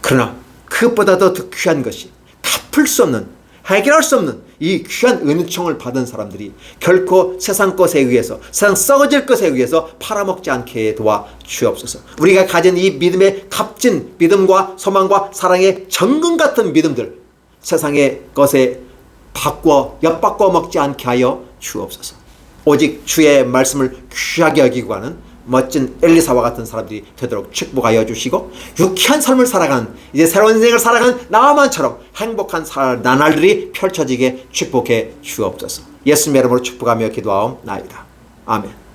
그러나 그것보다도 더 귀한 것이 갚을 수 없는, 해결할 수 없는 이 귀한 은총을 받은 사람들이 결코 세상 것에 의해서, 세상 썩어질 것에 의해서 팔아먹지 않게 도와 주옵소서. 우리가 가진 이 믿음의 값진 믿음과 소망과 사랑의 정금 같은 믿음들, 세상의 것에 엿바꿔 먹지 않게 하여 주옵소서. 오직 주의 말씀을 귀하게 여기고 하는 멋진 엘리사와 같은 사람들이 되도록 축복하여 주시고, 유쾌한 삶을 살아가는, 이제 새로운 인생을 살아가는 나만처럼 행복한 나날들이 펼쳐지게 축복해 주옵소서. 예수님의 이름으로 축복하며 기도하옵나이다. 아멘.